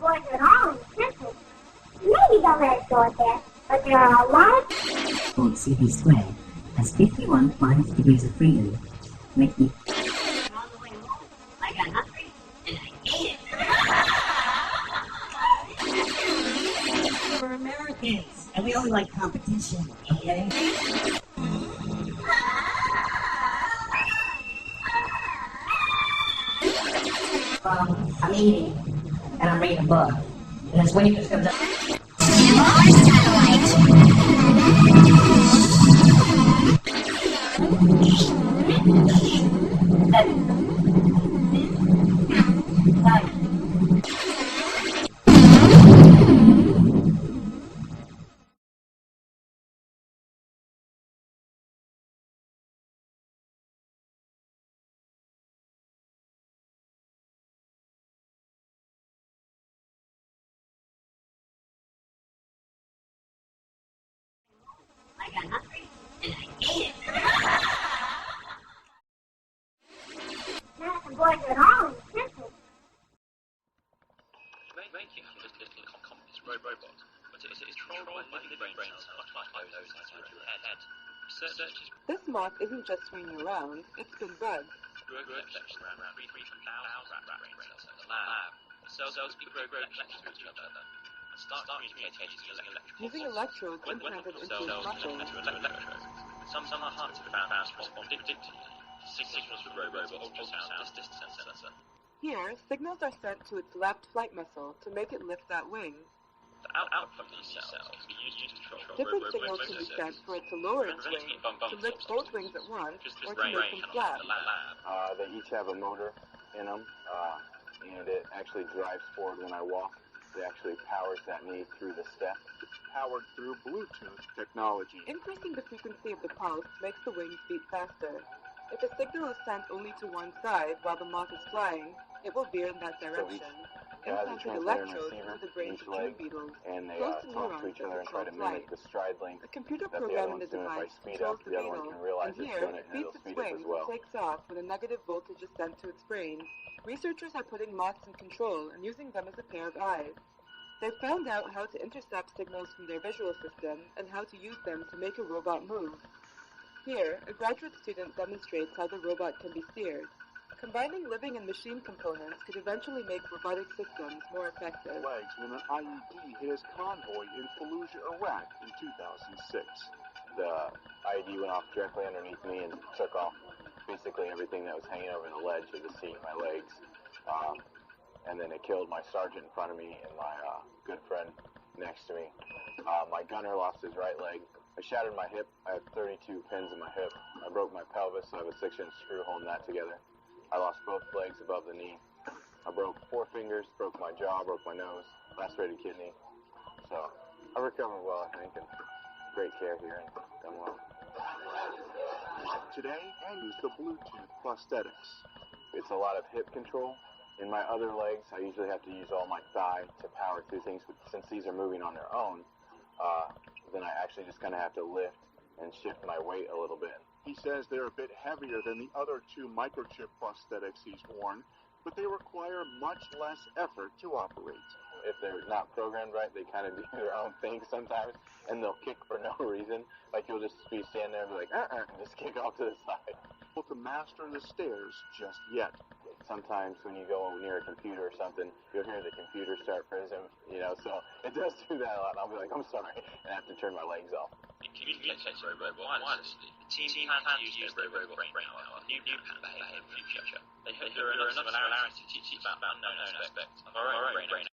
boys are all in circles. Maybe they'll let it go at that, but there are a lot of... Old CP squared has 51 minus degrees of freedom, making... On the way home, I got hungry, and I ate it. We're Americans, and we only like competition, okay? I'm eating, and I'm reading a book, and this wave just comes up. I got hungry, and I ate it. None of the boys are all in circles. Making this robot, but it is controlled by living brains, much like those inside your head. Researchers... This moth isn't just swinging around, it's been bred. Grow collections around 3,000 brain cells in the lab. The cells grow collections to each other and start communicating Using electrodes implanted into his muscles. Some are hard to found predicting signals from robot ultrasound distance sensor. Here, signals are sent to its left flight muscle to make it lift that wing. The output of these cells can be used to control Different signals can be sent for it to lower its wing, to lift both wings at once, or to make them flat. They each have a motor in them, and it actually drives forward when I walk. It actually powers that knee through the step. It's powered through Bluetooth technology. Increasing the frequency of the pulse makes the wings beat faster. If a signal is sent only to one side while the moth is flying, it will veer in that direction. Implanted electrodes into the brains of two beetles, and they close to talk to neurons each other and that try to control mimic flight. the stride length. A computer that the program other in the one's doing. If I device speed controls up, the the other one beetle, can realize and it's here doing it it, and beats it'll its speed up wings as well. and takes off when a negative voltage is sent to its brain. Researchers are putting moths in control and using them as a pair of eyes. They've found out how to intercept signals from their visual system and how to use them to make a robot move. Here, a graduate student demonstrates how the robot can be steered. Combining living and machine components could eventually make robotic systems more effective. Legs when an IED hit his convoy in Fallujah, Iraq in 2006. The IED went off directly underneath me and took off basically everything that was hanging over the ledge of the seat, my legs. And then it killed my sergeant in front of me and my good friend next to me. My gunner lost his right leg. I shattered my hip. I have 32 pins in my hip. I broke my pelvis, so I have a 6-inch screw holding that together. I lost both legs above the knee. I broke 4 fingers, broke my jaw, broke my nose, lacerated kidney. So I've recovered well, I think, and great care here and done well. Today, I use the Bluetooth prosthetics. It's a lot of hip control. In my other legs, I usually have to use all my thigh to power through things, but since these are moving on their own, then I actually just kind of have to lift and shift my weight a little bit. He says they're a bit heavier than the other 2 microchip prosthetics he's worn, but they require much less effort to operate. If they're not programmed right, they kind of do their own thing sometimes, and they'll kick for no reason. Like you'll just be standing there and be like, and just kick off to the side. To master the stairs just yet. Sometimes when you go near a computer or something, you'll hear the computer start prism, so it does do that a lot. And I'll be like, I'm sorry, and I have to turn my legs off. In communicating robot wirelessly, the team plans to use their robot brain power for new pattern behavior in the future. They hope there are enough similarities to teach about unknown aspects of our own brain.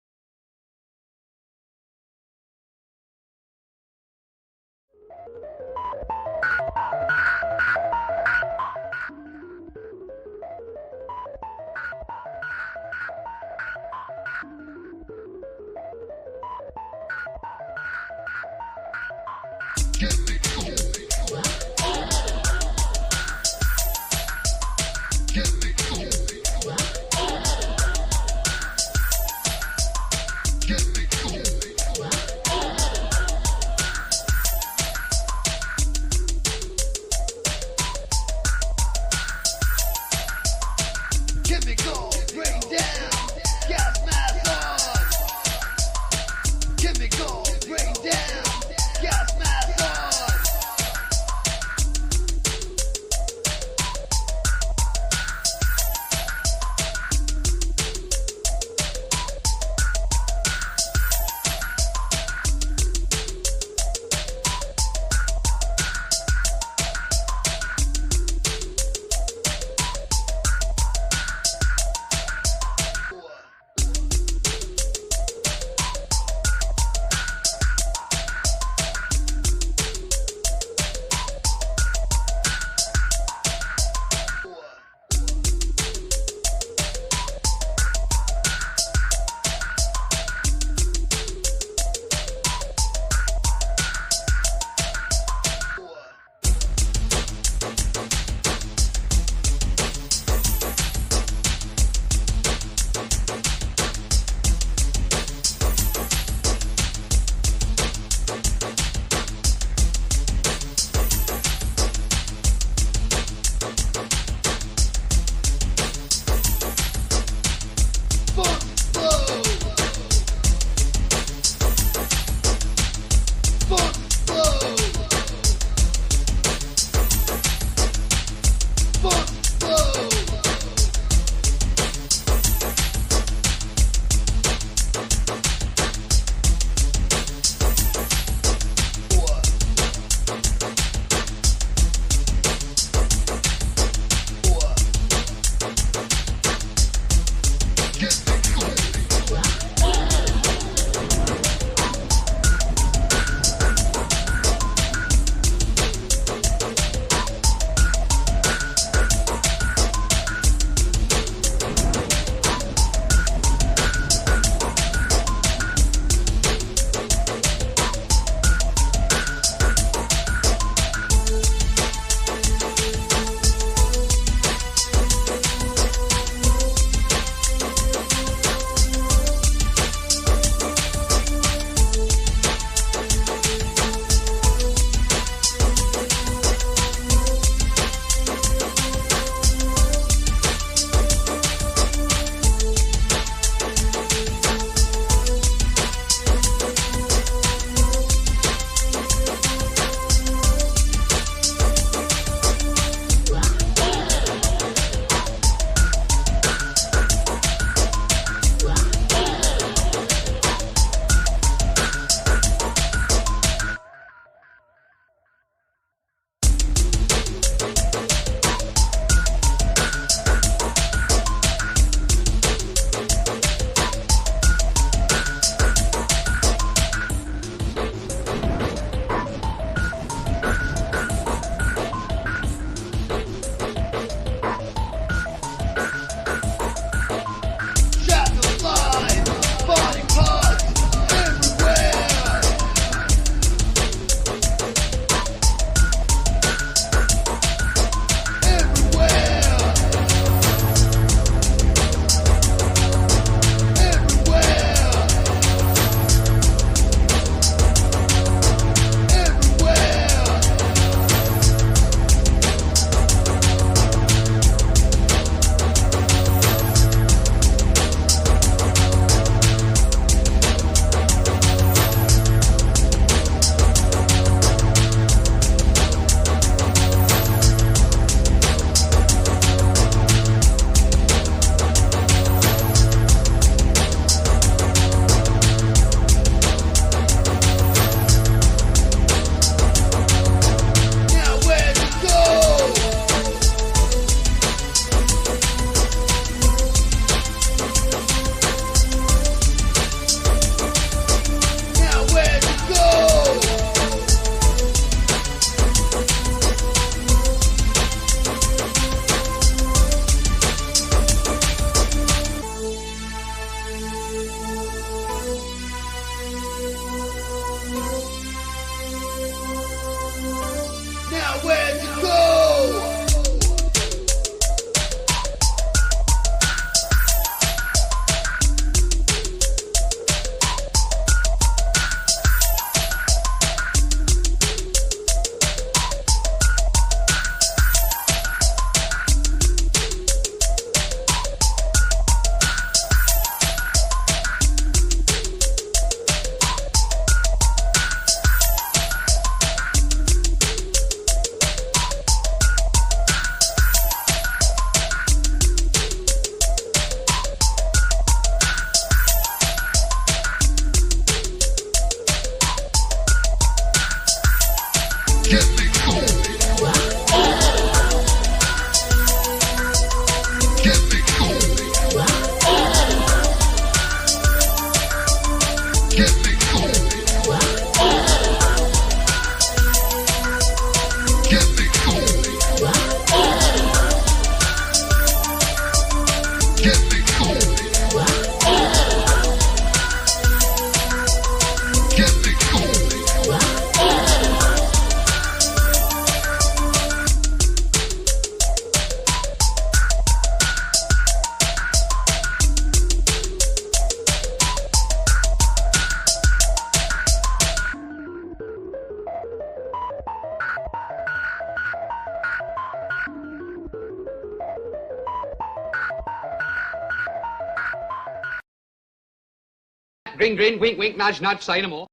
Grin, grin, wink, wink, nudge, nudge, say no more.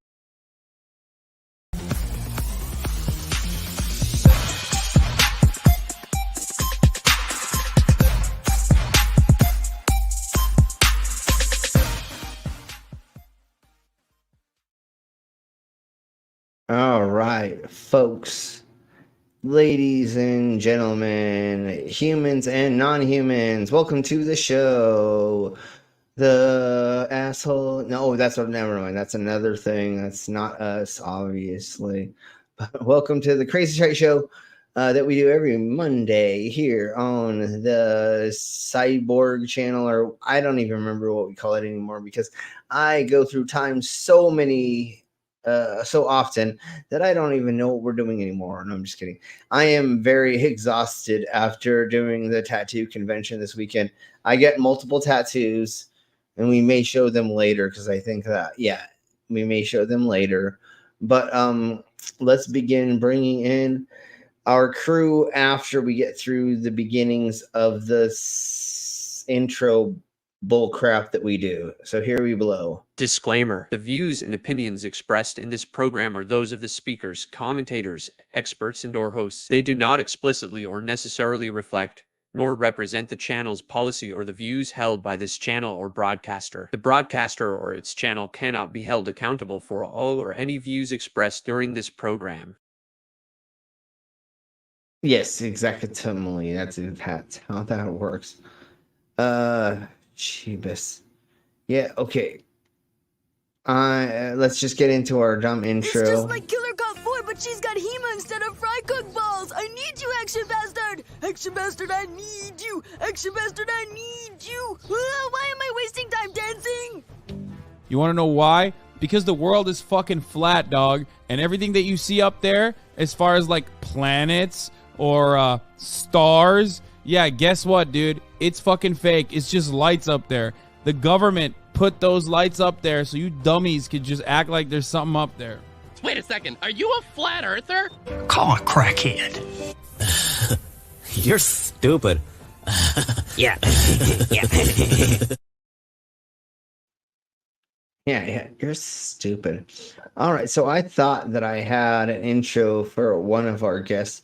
All right, folks, ladies and gentlemen, humans and non-humans, welcome to the show. The asshole. No, never mind. That's another thing. That's not us, obviously. But welcome to the Crazy Shite Show that we do every Monday here on the Cyborg channel, or I don't even remember what we call it anymore because I go through time so often that I don't even know what we're doing anymore. No, I'm just kidding. I am very exhausted after doing the tattoo convention this weekend. I get multiple tattoos. And we may show them later because I think that, we may show them later. But let's begin bringing in our crew after we get through the beginnings of this intro bullcrap that we do. So here we blow. Disclaimer. The views and opinions expressed in this program are those of the speakers, commentators, experts, and/or hosts. They do not explicitly or necessarily reflect nor represent the channel's policy or the views held by this channel or broadcaster. The broadcaster or its channel cannot be held accountable for all or any views expressed during this program. Yes, exactly. That's how that works. Jeebus. Yeah, okay. Let's just get into our dumb intro. It's just like Killer Cop 4, but she's got Hema instead of fry cook balls. I need you, Action Bastard! Action Bastard, I need you! Action Bastard, I need you! Why am I wasting time dancing? You want to know why? Because the world is fucking flat, dog. And everything that you see up there, as far as like planets or stars, yeah, guess what, dude? It's fucking fake. It's just lights up there. The government put those lights up there so you dummies could just act like there's something up there. Wait a second, are you a flat earther? Call a crackhead. You're stupid. Yeah. Yeah, you're stupid. All right, so I thought that I had an intro for one of our guests,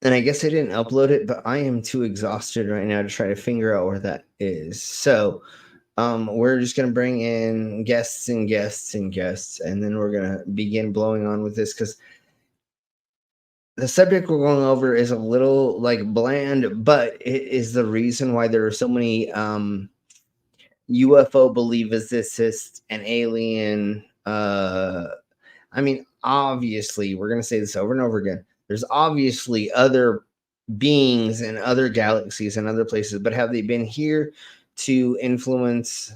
and I guess I didn't upload it, but I am too exhausted right now to try to figure out where that is. So we're just going to bring in guests and guests and guests, and then we're going to begin blowing on with this because the subject we're going over is a little like bland, but it is the reason why there are so many UFO believers and alien. I mean, obviously, we're going to say this over and over again. There's obviously other beings in other galaxies and other places, but have they been here to influence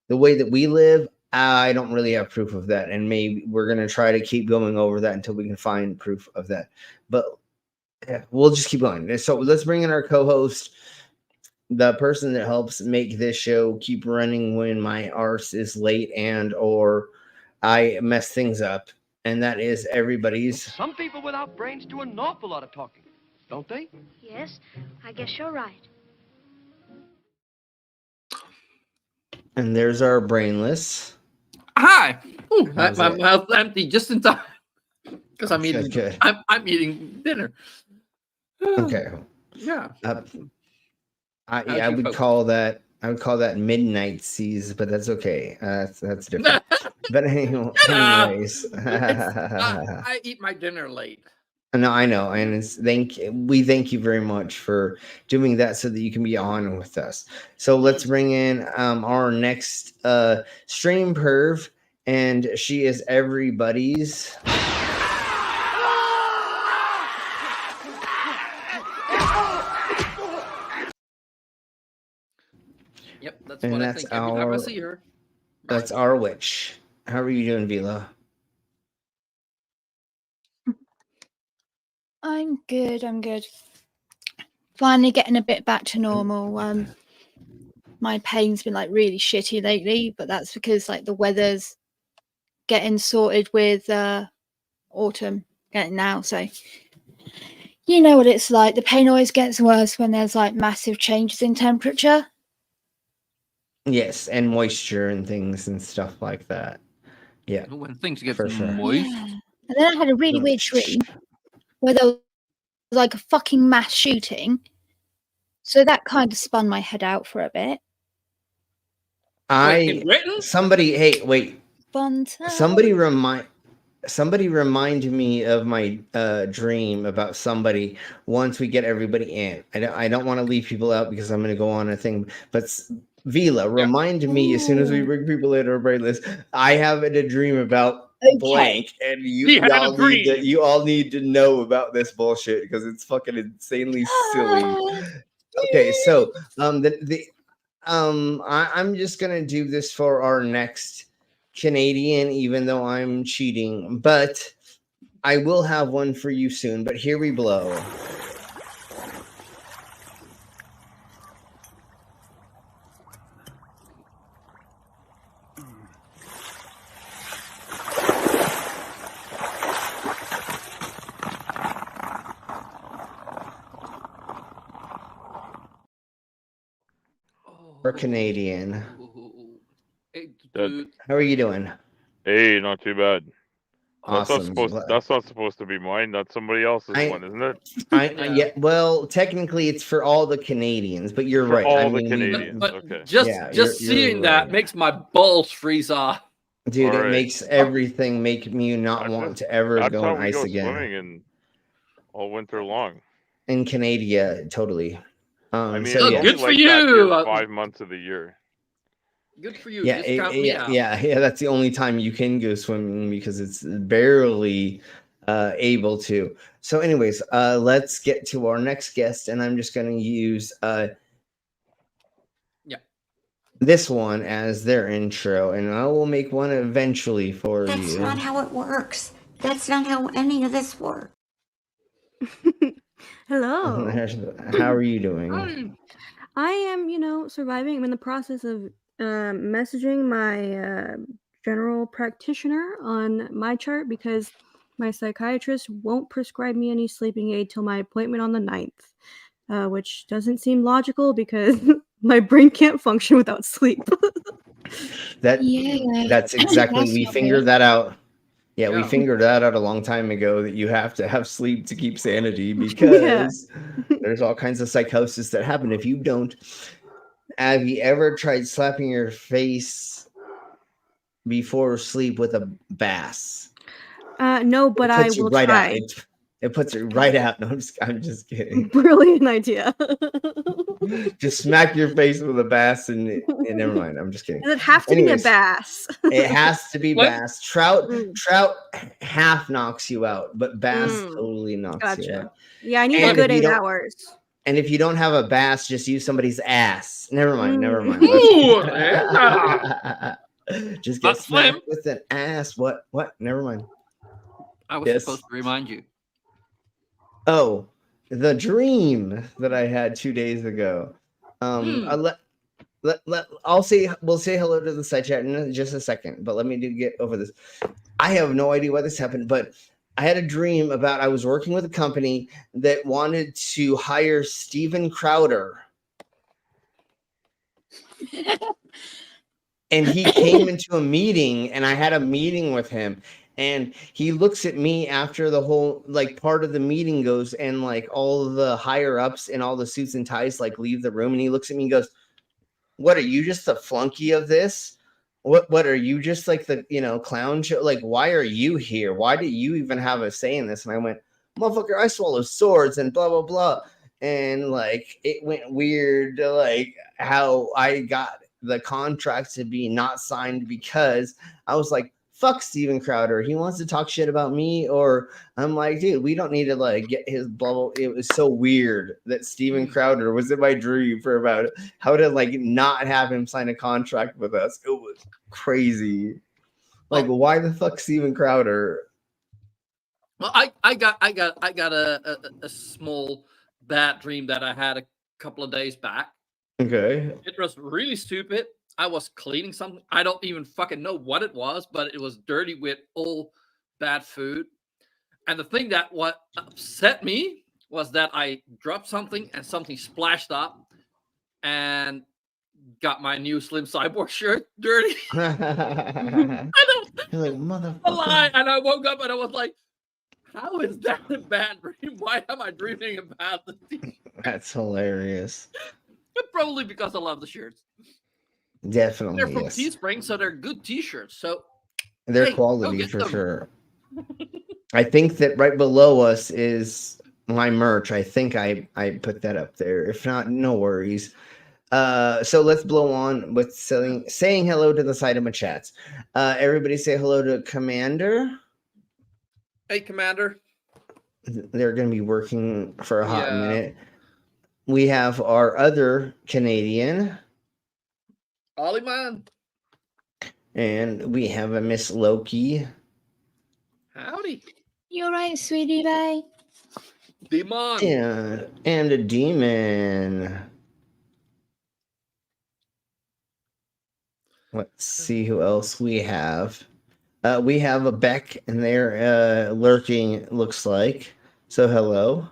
the way that we live? I don't really have proof of that, and maybe we're going to try to keep going over that until we can find proof of that. But yeah, we'll just keep going. So let's bring in our co-host, the person that helps make this show keep running when my arse is late and or I mess things up, and that is everybody's. Some people without brains do an awful lot of talking, don't they? Yes, I guess you're right. And there's our brainless. Hi. Ooh, my mouth's empty just in time because I'm eating. Good. I'm eating dinner. Okay. Yeah. I would call that midnight seas, but that's okay. That's different. But anyways, I eat my dinner late. No, I know, and we thank you very much for doing that so that you can be on with us. So let's bring in our next stream perv, and she is everybody's. Yep, that's And what I that's think every time I see her. That's our witch. How are you doing, Vila? I'm good. I'm good. Finally getting a bit back to normal. My pain's been like really shitty lately, but that's because like the weather's getting sorted with autumn getting now. So you know what it's like. The pain always gets worse when there's like massive changes in temperature. Yes, and moisture and things and stuff like that. Yeah. When things get for sure. moist. Yeah. And then I had a really weird dream where there was like a fucking mass shooting. So that kind of spun my head out for a bit. Somebody, hey, wait. Fun time. Somebody remind me of my dream about somebody once we get everybody in. I don't want to leave people out because I'm going to go on a thing, but Vila, remind me as soon as we bring people in our brain list. I have a dream about blank, and you all need to know about this bullshit because it's fucking insanely silly. Okay, so I'm just gonna do this for our next Canadian, even though I'm cheating, but I will have one for you soon. But here we blow. We're Canadian. How are you doing? Hey, not too bad. Awesome. That's not supposed to be mine. That's somebody else's one, isn't it? Yeah. Well, technically, it's for all the Canadians, but you're right. All the Canadians. But okay. Just seeing that makes my balls freeze off. Dude, it makes everything make me not want to ever go on ice again. Swimming and all winter long. In Canada, totally. I mean, so, good for you. 5 months of the year. Good for you. Yeah, yeah. That's the only time you can go swimming because it's barely able to. So, anyways, let's get to our next guest, and I'm just going to use this one as their intro, and I will make one eventually for you. That's not how it works. That's not how any of this works. Hello. How are you doing? I am, surviving. I'm in the process of messaging my general practitioner on my chart because my psychiatrist won't prescribe me any sleeping aid till my appointment on the 9th, which doesn't seem logical because my brain can't function without sleep. That's exactly, we figured that out. Yeah, we figured that out a long time ago that you have to have sleep to keep sanity because there's all kinds of psychosis that happen if you don't. Have you ever tried slapping your face before sleep with a bass? No, but I will try. It puts it right out. No, I'm just kidding. Brilliant idea. Just smack your face with a bass and never mind. I'm just kidding. Does it have to be a bass? It has to be bass. Trout half knocks you out, but bass totally knocks you out. Yeah, I need a good 8 hours. And if you don't have a bass, just use somebody's ass. Never mind. Ooh, just get smacked with an ass. What? Never mind. I was supposed to remind you. Oh, the dream that I had 2 days ago. We'll say hello to the side chat in just a second, but let me get over this. I have no idea why this happened, but I had a dream about I was working with a company that wanted to hire Steven Crowder. And he came into a meeting, and I had a meeting with him. And he looks at me after the whole part of the meeting goes, and all the higher ups in all the suits and ties leave the room, and he looks at me and goes, "What are you, just the flunky of this? What are you, just the clown show? Why are you here? Why do you even have a say in this?" And I went, motherfucker, I swallow swords and blah blah blah. And like it went weird, like how I got the contract to be not signed because I was like, fuck Steven Crowder. He wants to talk shit about me, or I'm like, dude, we don't need to like get his blah blah. It was so weird that Steven Crowder was in my dream for about how to like not have him sign a contract with us. It was crazy. Like, why the fuck Steven Crowder? Well, I got a small bad dream that I had a couple of days back. Okay. It was really stupid. I was cleaning something. I don't even fucking know what it was, but it was dirty with all bad food. And the thing that what upset me was that I dropped something and something splashed up and got my new Slim Cyborg shirt dirty. I don't. You're like, motherfucker. And I woke up and I was like, how is that a bad dream? Why am I dreaming about the t-shirt? That's hilarious. Probably because I love the shirts. Definitely. They're from Yes. Teespring, so they're good t-shirts. So They're hey, quality go get for them. sure. I think that right below us is my merch. I think I put that up there. If not, no worries. So let's blow on with saying hello to the side of my chats. Everybody say hello to Commander. Hey, Commander. They're going to be working for a hot minute. We have our other Canadian. Ollie man. And we have a Miss Loki. Howdy. You alright, sweetie pie? Demon. Yeah, and a demon. Let's see who else we have. We have a Beck, and they're lurking, it looks like. So hello.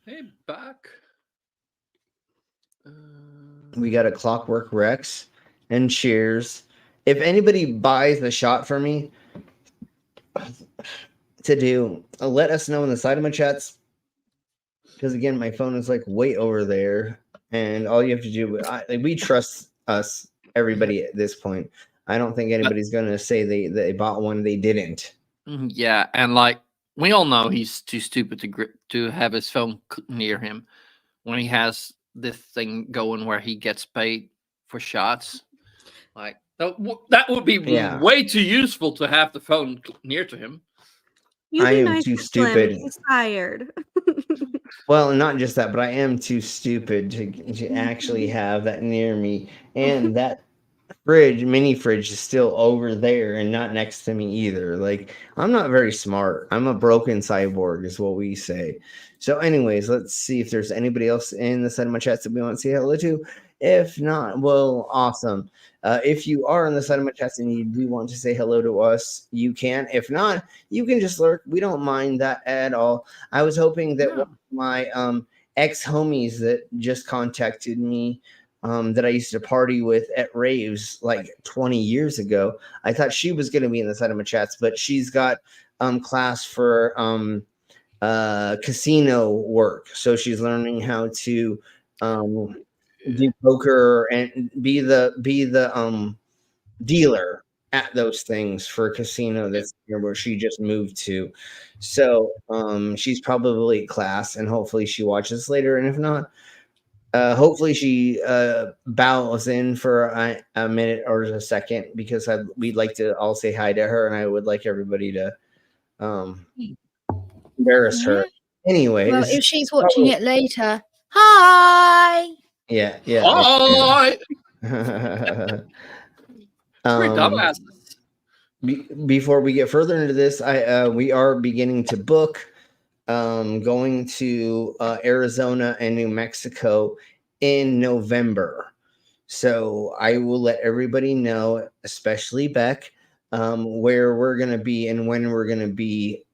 Hey, back. We got a Clockwork Rex and Cheers. If anybody buys the shot for me to do, let us know in the side of my chats. Because again, my phone is like way over there, and all you have to do, we trust us, everybody at this point. I don't think anybody's gonna say they bought one they didn't. Yeah, and like we all know he's too stupid to have his phone near him when he has this thing going where he gets paid for shots. Like that would be way too useful to have the phone near to him. You I be am nice too to Slim. stupid. He's tired. Well, not just that, but I am too stupid to actually have that near me. And that mini fridge is still over there and not next to me either. Like, I'm not very smart. I'm a broken cyborg is what we say. So anyways, let's see if there's anybody else in the side of my chats that we want to say hello to. If not, well, awesome. If you are on the side of my chats and you do want to say hello to us, you can. If not, you can just lurk. We don't mind that at all. I was hoping that one of my ex-homies that just contacted me that I used to party with at raves like 20 years ago, I thought she was going to be in the side of my chats, but she's got class for casino work. So she's learning how to do poker and be the dealer at those things for a casino that's near where she just moved to. So she's probably class, and hopefully she watches later. And if not, hopefully she bows in for a minute or a second, because we'd like to all say hi to her, and I would like everybody to embarrass her. Anyway, Well, if she's watching it later, hi. Yeah. Hi. Before we get further into this, we are beginning to book going to Arizona and New Mexico in November. So I will let everybody know, especially Beck, where we're going to be and when we're going to be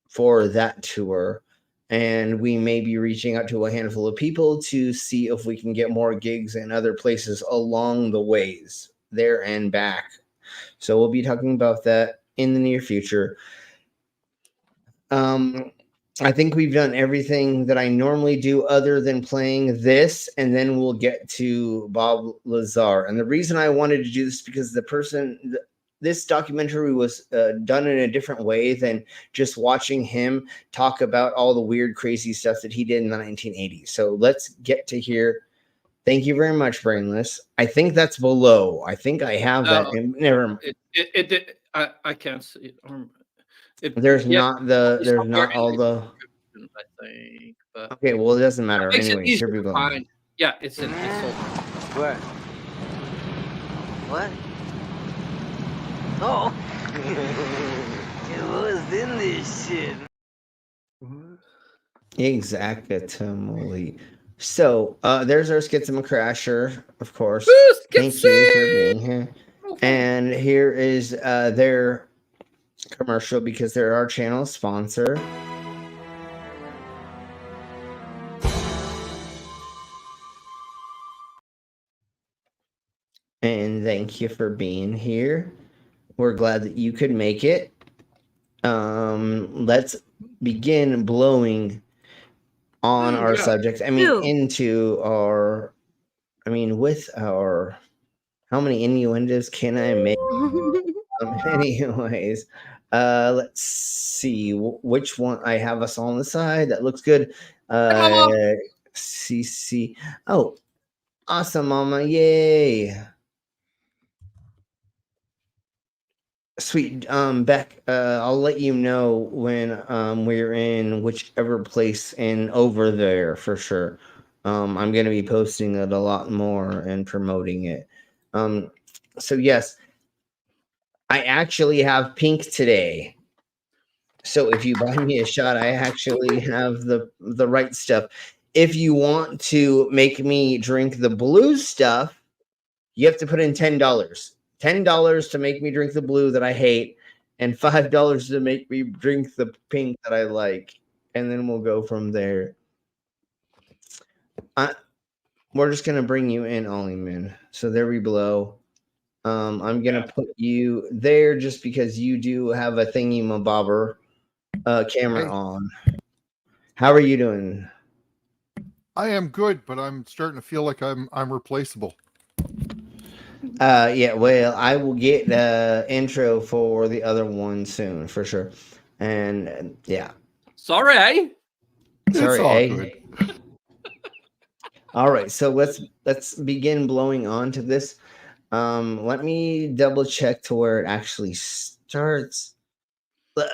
for that tour. And we may be reaching out to a handful of people to see if we can get more gigs in other places along the ways there and back. So we'll be talking about that in the near future. I think we've done everything that I normally do other than playing this, and then we'll get to Bob Lazar. And the reason I wanted to do this is because the person this documentary was done in a different way than just watching him talk about all the weird, crazy stuff that he did in the 1980s. So let's get to here. Thank you very much, Brainless. I think that's below. I think I have that. Never. It did. I can't see it. There's not all the. I think. But okay, well, it doesn't matter. makes it Anyways, easier here we to go. find. Yeah, it's in. Where? What? Oh! What's in this shit? Exactly. So, there's our Schism Crasher, of course. Thank you for being here. And here is their commercial because they're our channel sponsor. And thank you for being here. We're glad that you could make it. Let's begin blowing on our subject. I mean, into our, with our, how many innuendos can I make? Anyways, let's see which one I have us on the side. That looks good. CC. Oh, awesome, Mama. Yay. Sweet. Beck, I'll let you know when we're in whichever place in over there for sure. I'm going to be posting it a lot more and promoting it. So yes, I actually have pink today. So if you buy me a shot, I actually have the right stuff. If you want to make me drink the blue stuff, you have to put in $10. $10 to make me drink the blue that I hate, and $5 to make me drink the pink that I like, and then we'll go from there. We're just gonna bring you in, Ollieman. So there we blow. I'm gonna put you there just because you do have a thingy-mabobber camera on. How are you doing? I am good, but I'm starting to feel like I'm replaceable. Yeah, well, I will get the intro for the other one soon for sure. And yeah. Sorry, eh? Sorry, it's all eh? good. All right, so let's begin blowing on to this. Let me double check to where it actually starts.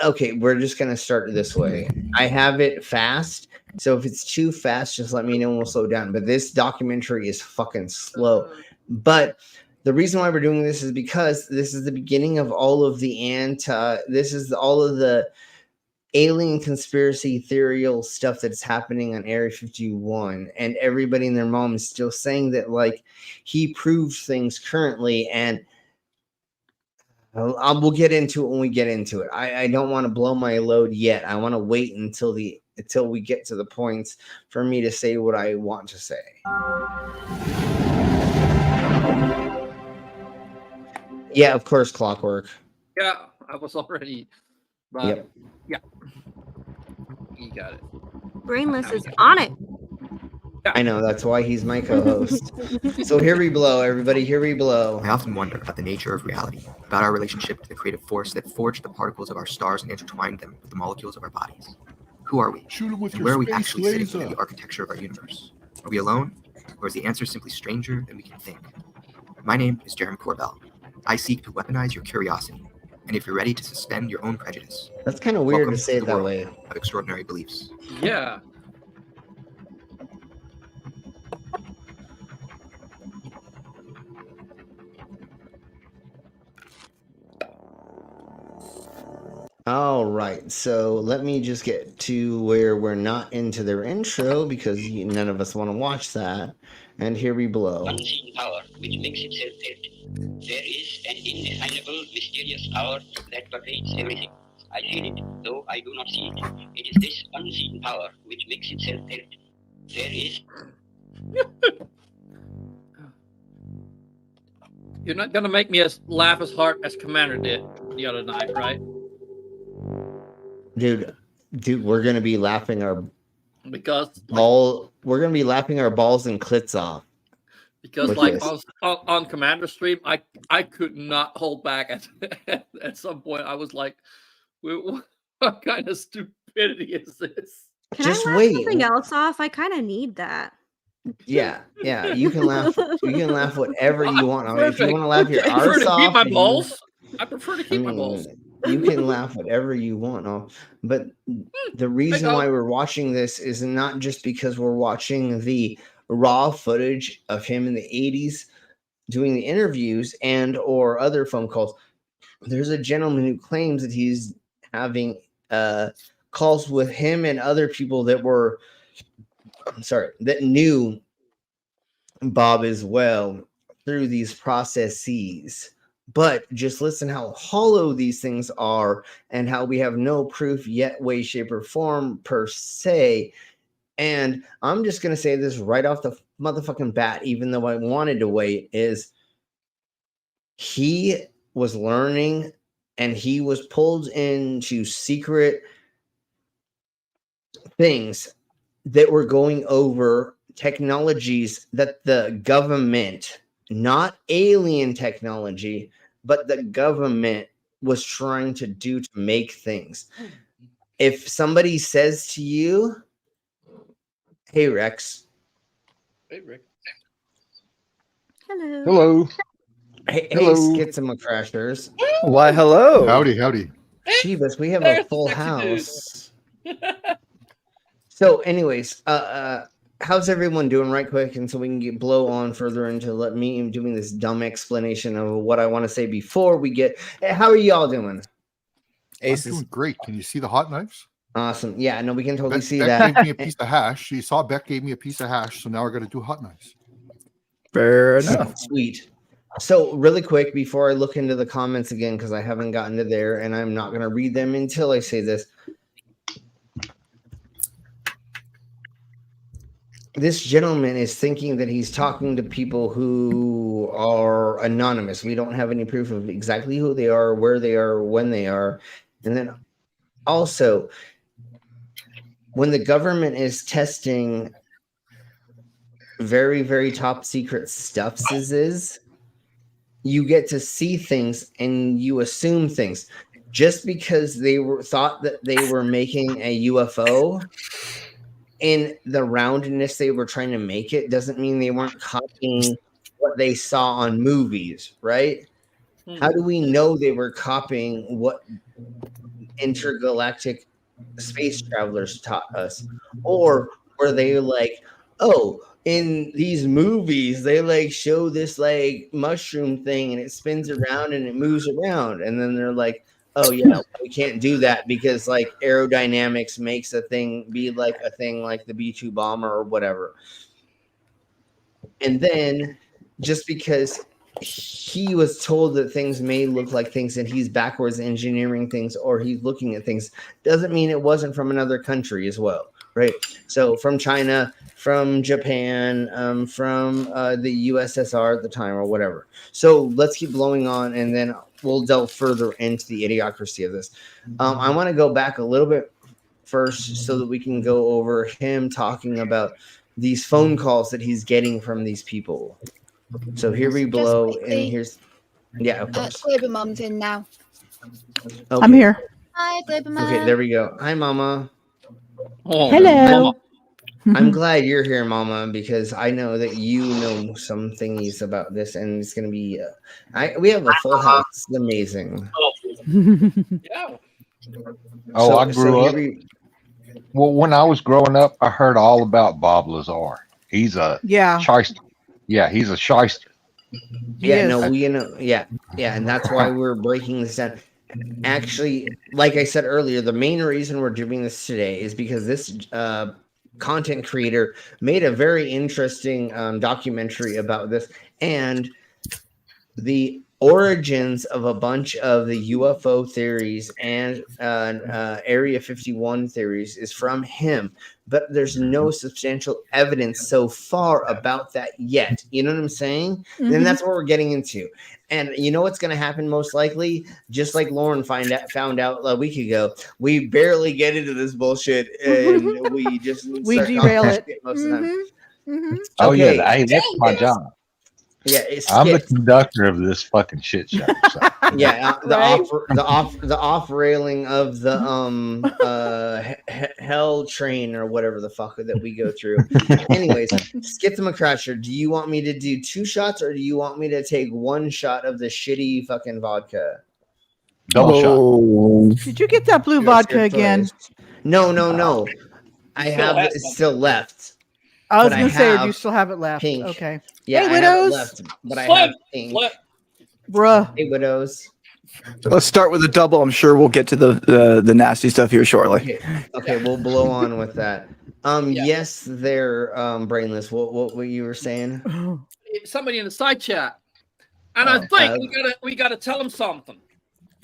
Okay, we're just gonna start this way. I have it fast, so if it's too fast, just let me know and we'll slow down. But this documentary is fucking slow. But the reason why we're doing this is because this is the beginning of all of all of the alien conspiracy theorial stuff that's happening on Area 51, and everybody and their mom is still saying that like he proved things currently, and we'll get into it when we get into it. I don't want to blow my load yet. I want to wait until we get to the points for me to say what I want to say. Yeah, of course, Clockwork. Yeah, I was already. But Yep. Yeah. You got it. Brainless is on it. I know, that's why he's my co-host. So here we blow, everybody. Here we blow. I often wonder about the nature of reality, about our relationship to the creative force that forged the particles of our stars and intertwined them with the molecules of our bodies. Who are we? And where are we actually sitting in the architecture of our universe? Are we alone? Or is the answer simply stranger than we can think? My name is Jeremy Corbell. I seek to weaponize your curiosity. And if you're ready to suspend your own prejudice, that's kind of weird to say it that way. Of extraordinary beliefs. Yeah. All right, so let me just get to where we're not into their intro because none of us want to watch that. And here we blow. Unseen power which makes itself felt. There is an indefinable, mysterious power that pervades everything. I feel it, though I do not see it. It is this unseen power which makes itself felt. There is. You're not gonna make me laugh as hard as Commander did the other night, right? Dude, we're gonna be laughing our because we're gonna be laughing our balls and clits off. Because Which like is? on Commander Stream, I could not hold back at some point. I was like, what kind of stupidity is this? Can Just I laugh wait. something else off? I kind of need that. Yeah, you can laugh. You can laugh whatever you want. If you want to laugh your I prefer arse to keep off, my then balls. I prefer to I keep my balls. mean, you can laugh whatever you want off. But the reason why we're watching this is not just because we're watching the raw footage of him in the 80s doing the interviews and or other phone calls. There's a gentleman who claims that he's having calls with him and other people that were that knew Bob as well through these processes. But just listen how hollow these things are and how we have no proof yet, way, shape, or form per se. And I'm just going to say this right off the motherfucking bat, even though I wanted to wait, is he was learning and he was pulled into secret things that were going over technologies that the government, not alien technology, but the government was trying to do to make things. If somebody says to you, hey, Rex. Hey, Rick. Hello. Hello. Hey, Hello. Schismocrashers. Why, hello. Howdy. Jeebus, we have a full house. So, anyways, how's everyone doing right quick? And so we can blow on further into let me doing this dumb explanation of what I want to say before we get. How are y'all doing? Aces. I'm doing great. Can you see the hot knives? Awesome. Yeah, no, we can totally see Beck that. gave me a piece of hash. You saw Beck gave me a piece of hash, so now we're going to do hot knives. Fair enough. Sweet. So, really quick, before I look into the comments again, because I haven't gotten to there, and I'm not going to read them until I say this. This gentleman is thinking that he's talking to people who are anonymous. We don't have any proof of exactly who they are, where they are, when they are. And then also, when the government is testing very, very top secret stuff, you get to see things and you assume things. Just because they thought that they were making a UFO in the roundness they were trying to make it doesn't mean they weren't copying what they saw on movies, right? How do we know they were copying what intergalactic space travelers taught us? Or were they like, oh, in these movies they like show this like mushroom thing and it spins around and it moves around, and then they're like, oh yeah, we can't do that because like aerodynamics makes a thing be like a thing like the B-2 bomber or whatever. And then just because he was told that things may look like things and he's backwards engineering things or he's looking at things doesn't mean it wasn't from another country as well, right? So from China, from Japan, from the USSR at the time or whatever. So let's keep blowing on and then we'll delve further into the idiocracy of this. I want to go back a little bit first so that we can go over him talking about these phone calls that he's getting from these people. So here we blow, and here's, yeah, of course. Global Mom's in now. Okay. I'm here. Hi, Global Mom. Okay, there we go. Hi, Mama. Oh, hello. I'm glad you're here, Mama, because I know that you know some thingies about this, and it's gonna be. We have a full house. It's amazing. Yeah. Oh, I grew up. Well, when I was growing up, I heard all about Bob Lazar. He's a shyster. Yeah, he's a shyster. Yeah, no, we yeah, and that's why we're breaking this down. Actually, like I said earlier, the main reason we're doing this today is because this content creator made a very interesting documentary about this and the origins of a bunch of the UFO theories and Area 51 theories is from him, but there's no substantial evidence so far about that yet. You know what I'm saying? And that's what we're getting into. And you know what's going to happen most likely? Just like Lauren found out a week ago, we barely get into this bullshit and we just we derail it most of the time. Oh yeah, hey, that's my job. Yeah, I'm the conductor of this fucking shit show. So. Yeah, the off railing of the hell train or whatever the fuck that we go through. Anyways, Skip the McCrasher, do you want me to do 2 shots or do you want me to take 1 shot of the shitty fucking vodka? Double shot. Did you get that blue vodka again? No. I have it still left. I was gonna say, do you still have it left? Pink. Okay. Yeah, hey, I have it widows. left, but I have pink. Bruh. Hey, widows. Let's start with a double. I'm sure we'll get to the nasty stuff here shortly. Okay, we'll blow on with that. Yes, they're brainless. What you were saying? Somebody in the side chat, and I think we gotta tell them something.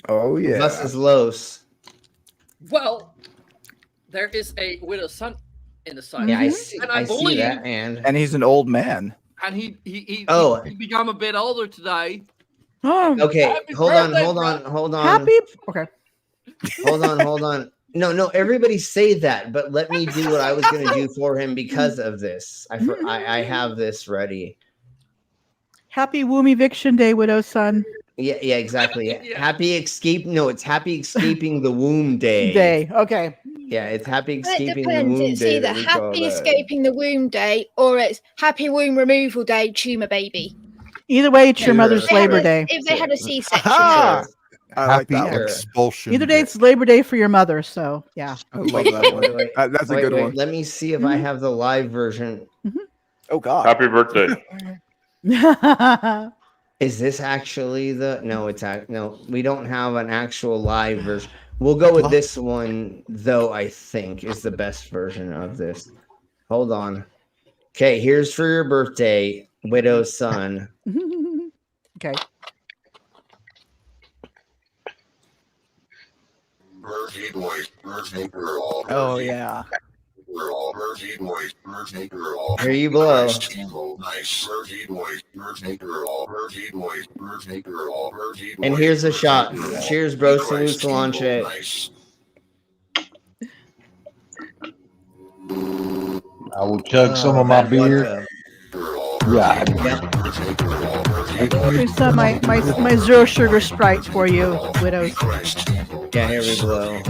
Oh yeah. Bus is Los. Well, there is a widow's son in the side. Yeah, I chat, see. and I believe, see that, and he's an old man. And he become a bit older today. Okay, Happy hold birthday, on. Happy. Okay. Hold on. No, everybody say that, but let me do what I was going to do for him because of this. I have this ready. Happy Womb Eviction Day, widow's son. Yeah, exactly. Happy escape. No, it's happy escaping the womb day. Okay. Yeah, it's happy It escaping the depends. womb It's day. either happy escaping the womb day or it's happy womb removal day, tumor baby. Either way, it's your mother's Labor Day. If they had a C-section. I like Happy that one. expulsion. Either day, it's Labor Day for your mother. So yeah. I love that one. That's a good one. Let me see if I have the live version. Oh God. Happy birthday. Is this actually the? No, no. We don't have an actual live version. We'll go with this one, though. I think is the best version of this. Hold on. Okay, here's for your birthday, widow's son. Okay. Oh yeah. Here you blow. And here's a shot. Cheers, bro. Salute, Solanche. I will chug some of my beer. Yeah. Here's my 0 sugar Sprite for you, widows. Yeah, here we blow.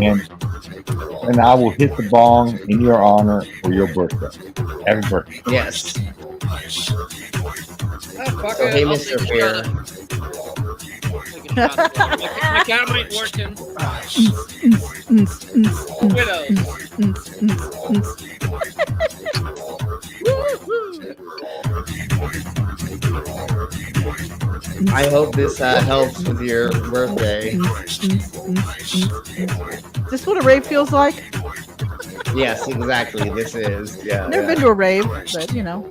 And I will hit the bong in your honor for your birthday. Happy birthday. Yes. Okay, Hey, Mr. Fair. My camera ain't working. I hope this helps with your birthday. Is this what a rave feels like? Yes, exactly. This is. Yeah. Never been to a rave, but you know.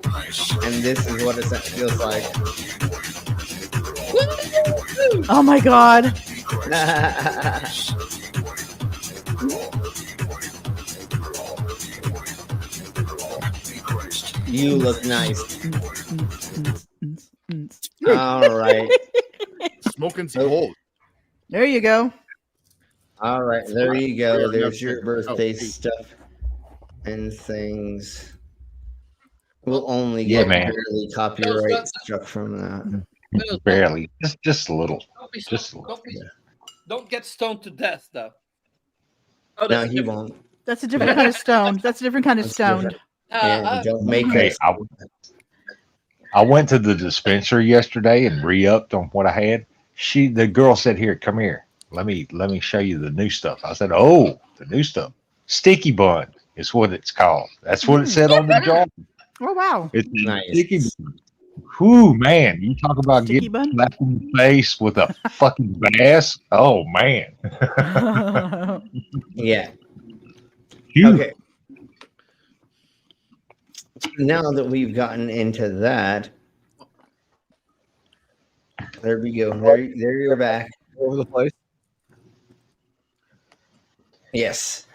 And this is what it feels like. Oh my God. You look nice. All right. Smoking some holes. There you go. All right, there you go. There's your birthday stuff and things. We'll only get barely copyright struck from that. Barely, just a little. Just a little. Don't get stoned to death, though. No, he won't. That's a different kind of stoned. That's a different kind of stoned. Don't make it. I went to the dispensary yesterday and re-upped on what I had. The girl said, "Here, come here. Let me show you the new stuff." I said, "Oh, the new stuff. Sticky bun is what it's called. That's what it said on the jar." Oh wow. It's nice. Sticky bun. Whew, man. You talk about Sticky getting slapped in the face with a fucking bass. Oh man. Yeah. Phew. Okay. Now that we've gotten into that, there we go. There you're back. Over the place. Yes.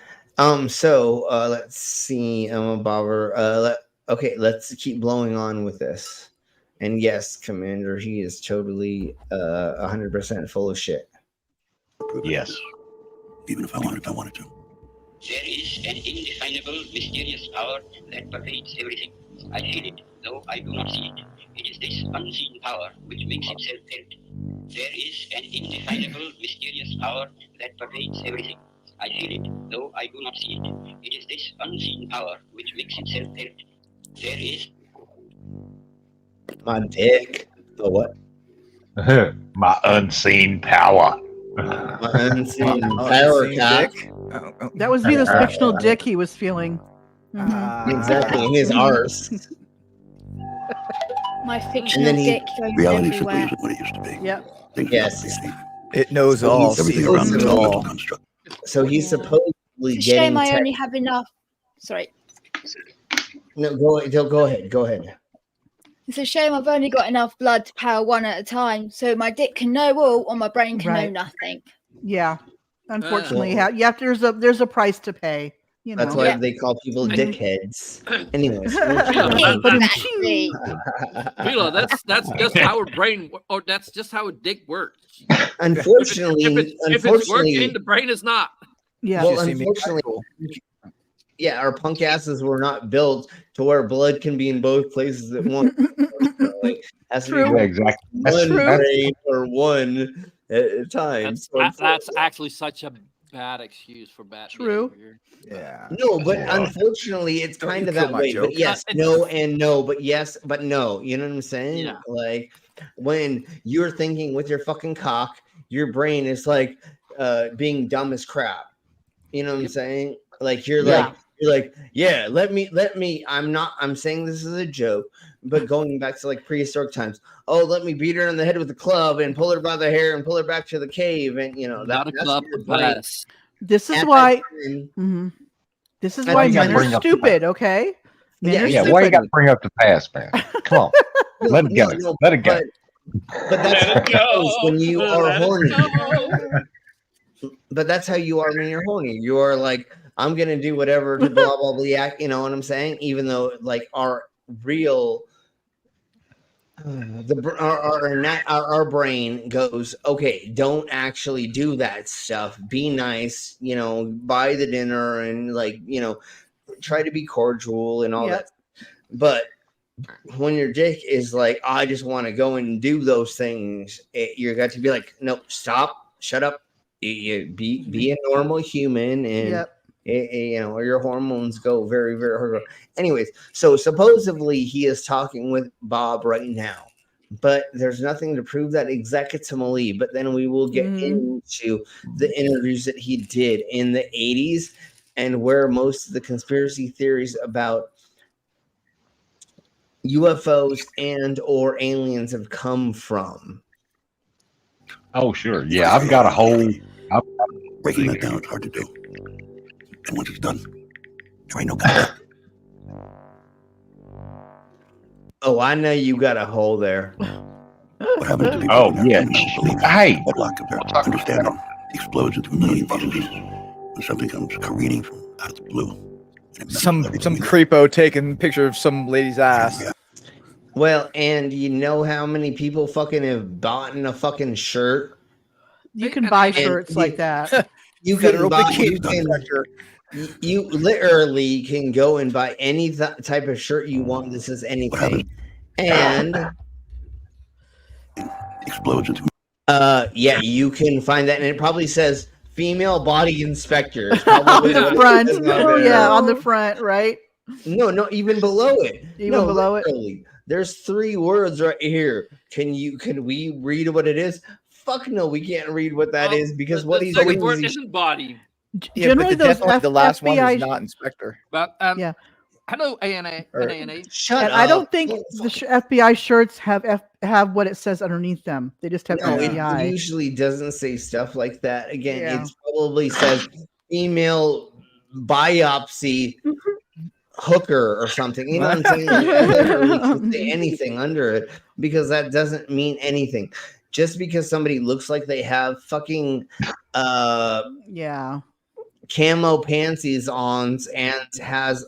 So let's see. Bobber. Okay, let's keep blowing on with this. And yes, Commander, he is totally 100% full of shit. Yes. Even if I wanted to. There is an indefinable, mysterious power that pervades everything. I feel it, though I do not see it. It is this unseen power which makes itself felt. There is an indefinable, mysterious power that pervades everything. I feel it, though I do not see it. It is this unseen power which makes itself felt. There is My dick. The what? My unseen power. My unseen power cap. That was Venus' fictional dick he was feeling. Exactly, in his arse. My fictional dick goes Reality simply everywhere. isn't what it used to be. Yep. Yes. It knows So all, he's sees supposed it to- all. So he's supposedly It's a getting. shame I only have enough. Sorry. No, go ahead. Go ahead. It's a shame I've only got enough blood to power one at a time, so my dick can know all or my brain can know Right. nothing. Yeah. Unfortunately, Well- there's a price to pay. You know. That's why they call people dickheads. Anyways. Mila, that's just how our brain, or that's just how a dick works. Unfortunately, if it's working, the brain is not. Yeah. Well, unfortunately, yeah, our punk asses were not built to where blood can be in both places at once. Like, has to be Yeah, exactly. one brain or one at a time. That's actually such a bad excuse for bad behavior. Yeah. No, but unfortunately, it's Don't kind you of kill that my way. joke. But yes, no, and no, but yes, but no. You know what I'm saying? Yeah. Like when you're thinking with your fucking cock, your brain is like being dumb as crap. You know what I'm saying? Like you're like, yeah, let me. I'm saying this is a joke, but going back to like prehistoric times. Oh, let me beat her in the head with a club and pull her by the hair and pull her back to the cave, and you know Not a that's club, your a brain. bus. This is At why. that time- Mhm. This is At why that men time- are Bring up the stupid. Okay. Men are Yeah, stupid. why you got to bring up the past, man? Come on. Let it go. No, Let it go. But that's how it goes when you are Let it horny. go. But that's how you are when you're horny. You are like, I'm gonna do whatever to blah blah blah. You know what I'm saying? Even though like our real our brain goes, okay, don't actually do that stuff. Be nice, you know, buy the dinner and like, you know, try to be cordial and all that. But when your dick is like, I just want to go and do those things, you got to be like, no, stop, shut up, be a normal human, and you know, or your hormones go very, very hard. Anyways, so supposedly he is talking with Bob right now, but there's nothing to prove that executively. But then we will get into the interviews that he did in the 80s and where most of the conspiracy theories about UFOs and or aliens have come from. Oh, sure. Yeah, I've got a whole. Breaking that down is hard to do. And once it's done, there ain't no coming. Oh, I know you got a hole there. What happens to people Oh, when yeah. their beliefs Hey. or lack of their understanding explodes into a million pieces when something comes careening from out of the blue. Some creepo taking a picture of some lady's ass. Well, and you know how many people fucking have bought in a fucking shirt? You can buy And shirts like that. You Federal can buy. bikini You literally can go and buy any type of shirt you want. This is anything, and explodes into. Yeah, you can find that, and it probably says "female body inspector" It's on probably the what it front. says on Oh, there. yeah, on the front, right? No, even below it. Even below it. Literally, there's 3 words right here. Can we read what it is? Fuck no, we can't read what that is because what he's second doing word is isn't body. Yeah, but definitely the last one FBI is not inspector. But yeah. Hello, ANA. Shut and up. I don't think the FBI shirts have what it says underneath them. They just have No, FBI. it usually doesn't say stuff like that. Again, Yeah. it probably says female biopsy hooker or something. You know what I'm saying? Like, I literally can say anything under it because that doesn't mean anything. Just because somebody looks like they have fucking yeah, camo panties on and has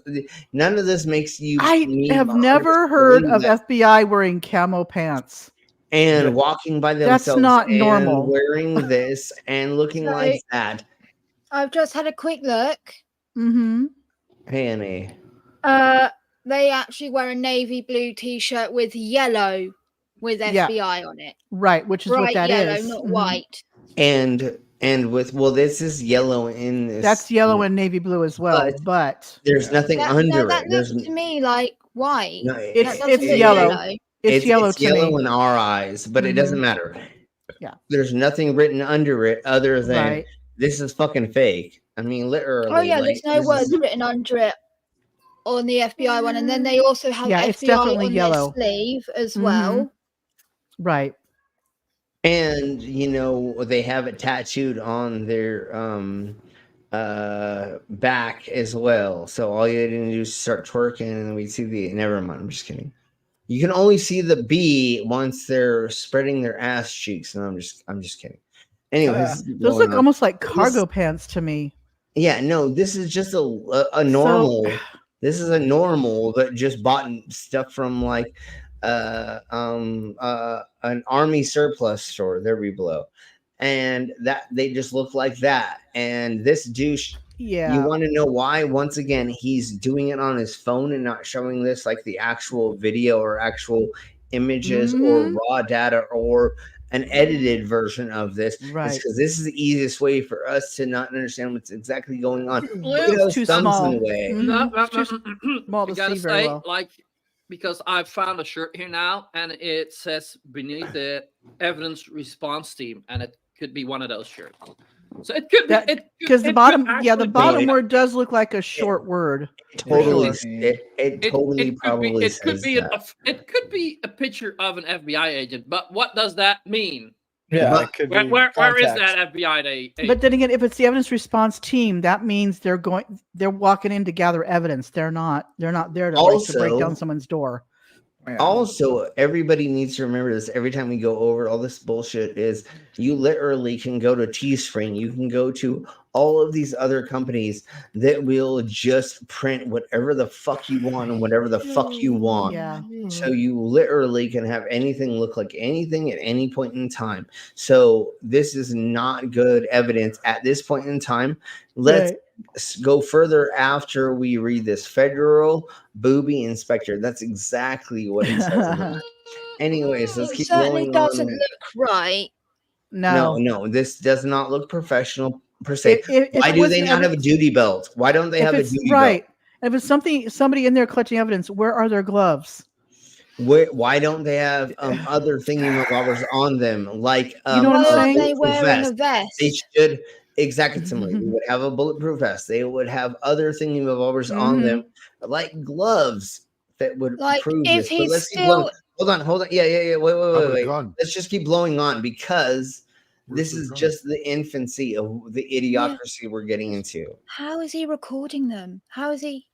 none of this makes you. I have never heard of FBI wearing camo pants and walking by themselves. That's not and normal. Wearing this and looking Right. like that. I've just had a quick look. Mm-hmm. Hey, Annie. they actually wear a navy blue T-shirt with yellow with Yeah. FBI on it. Right, which is what Bright that yellow, is. not Mhm. white. And with this is yellow in this. That's yellow and navy blue as well, but there's nothing That, under no, that it. There's looks to me like white. no, That it's doesn't look yellow. It's yellow it's to yellow me. in our eyes, but it doesn't Mhm. matter. Yeah. There's nothing written under it other than Right. this is fucking fake. I mean, literally. Oh yeah, like, there's no this words is- written under it on the FBI one, and then they also have Yeah, it's FBI definitely on yellow. their sleeve as Mhm. well. Right. And they have it tattooed on their back as well. So all you had to do is start twerking, and we see the. Never mind. I'm just kidding. You can only see the B once they're spreading their ass cheeks, and I'm just kidding. Anyways, Those look almost like cargo pants to me. Yeah, no, this is just a normal. This is a normal that just bought stuff from like an army surplus store. There we blow, and that they just look like that. And this douche, Yeah. you want to know why? Once again, he's doing it on his phone and not showing this like the actual video or actual images or raw data or an edited version of this. Right. Because this is the easiest way for us to not understand what's exactly going on. Well, Look at those too thumbs small. in the way. Small to I gotta see very say, well. like, because I found a shirt here now, and it says beneath the evidence response team, and it could be one of those shirts. So it could be Because the it bottom, could yeah, the actually bottom be- word does look like a short word. Totally, For sure. it totally probably it could says be that. it could be a picture of an FBI agent, but what does that mean? Yeah, But- it could Where, be where is context. that FBI agent? But then again, if it's the evidence response team, that means they're walking in to gather evidence. They're not there to break Also- down someone's door. Also, everybody needs to remember this every time we go over all this bullshit is you literally can go to Teespring, you can go to all of these other companies that will just print whatever the fuck you want and whatever the fuck you want. Yeah. So you literally can have anything look like anything at any point in time. So this is not good evidence at this point in time. Let's go further after we read this. Federal booby inspector. That's exactly what it says. Anyways, let's It keep certainly going doesn't on. look right. No, this does not look professional per se. If Why it do was they not have a duty belt? Why don't they If have a it's duty right, belt? if it's somebody in there collecting evidence, where are their gloves? Why don't they have other thingy-mabobbers on them? Like You know what I'm Why saying? aren't they wearing a vest? They should exactly similar. They would have a bulletproof vest. They would have other thingy-mabobbers on them, like gloves that would Like, prove if this. But he's let's keep still- going. Hold on. Yeah. Wait. Have a gun. Let's just keep blowing on because this is just the infancy of the idiocracy we're getting into. How is he recording them? How is he?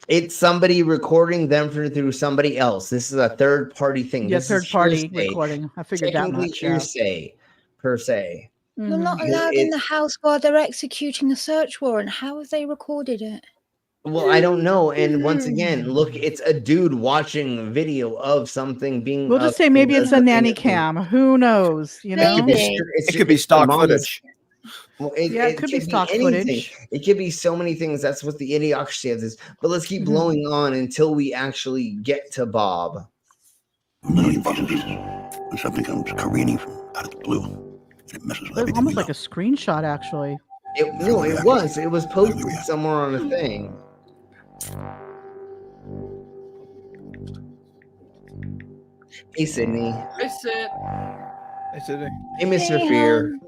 It's somebody recording them through somebody else. This is a third party thing. Yeah, This third is party hearsay. recording. I figured that Technically much. Yeah. hearsay per se. They're not Mhm. allowed in It- the house while they're executing a search warrant. How have they recorded it? Well, I don't know. And once again, look, it's a dude watching a video of something being. We'll just say maybe it's a nanny cam. Who knows? You know, It could be stock footage. Well, Yeah, it could be stock anything. footage. It could be so many things. That's what the idiocracy of this. But let's keep blowing on until we actually get to Bob. A million pieces, and something comes careening from out of the blue. It messes with It's everything. almost like a screenshot, actually. It was posted somewhere on a thing. Hey, Sydney. Hey, Sid. Hey, Mr. Fear.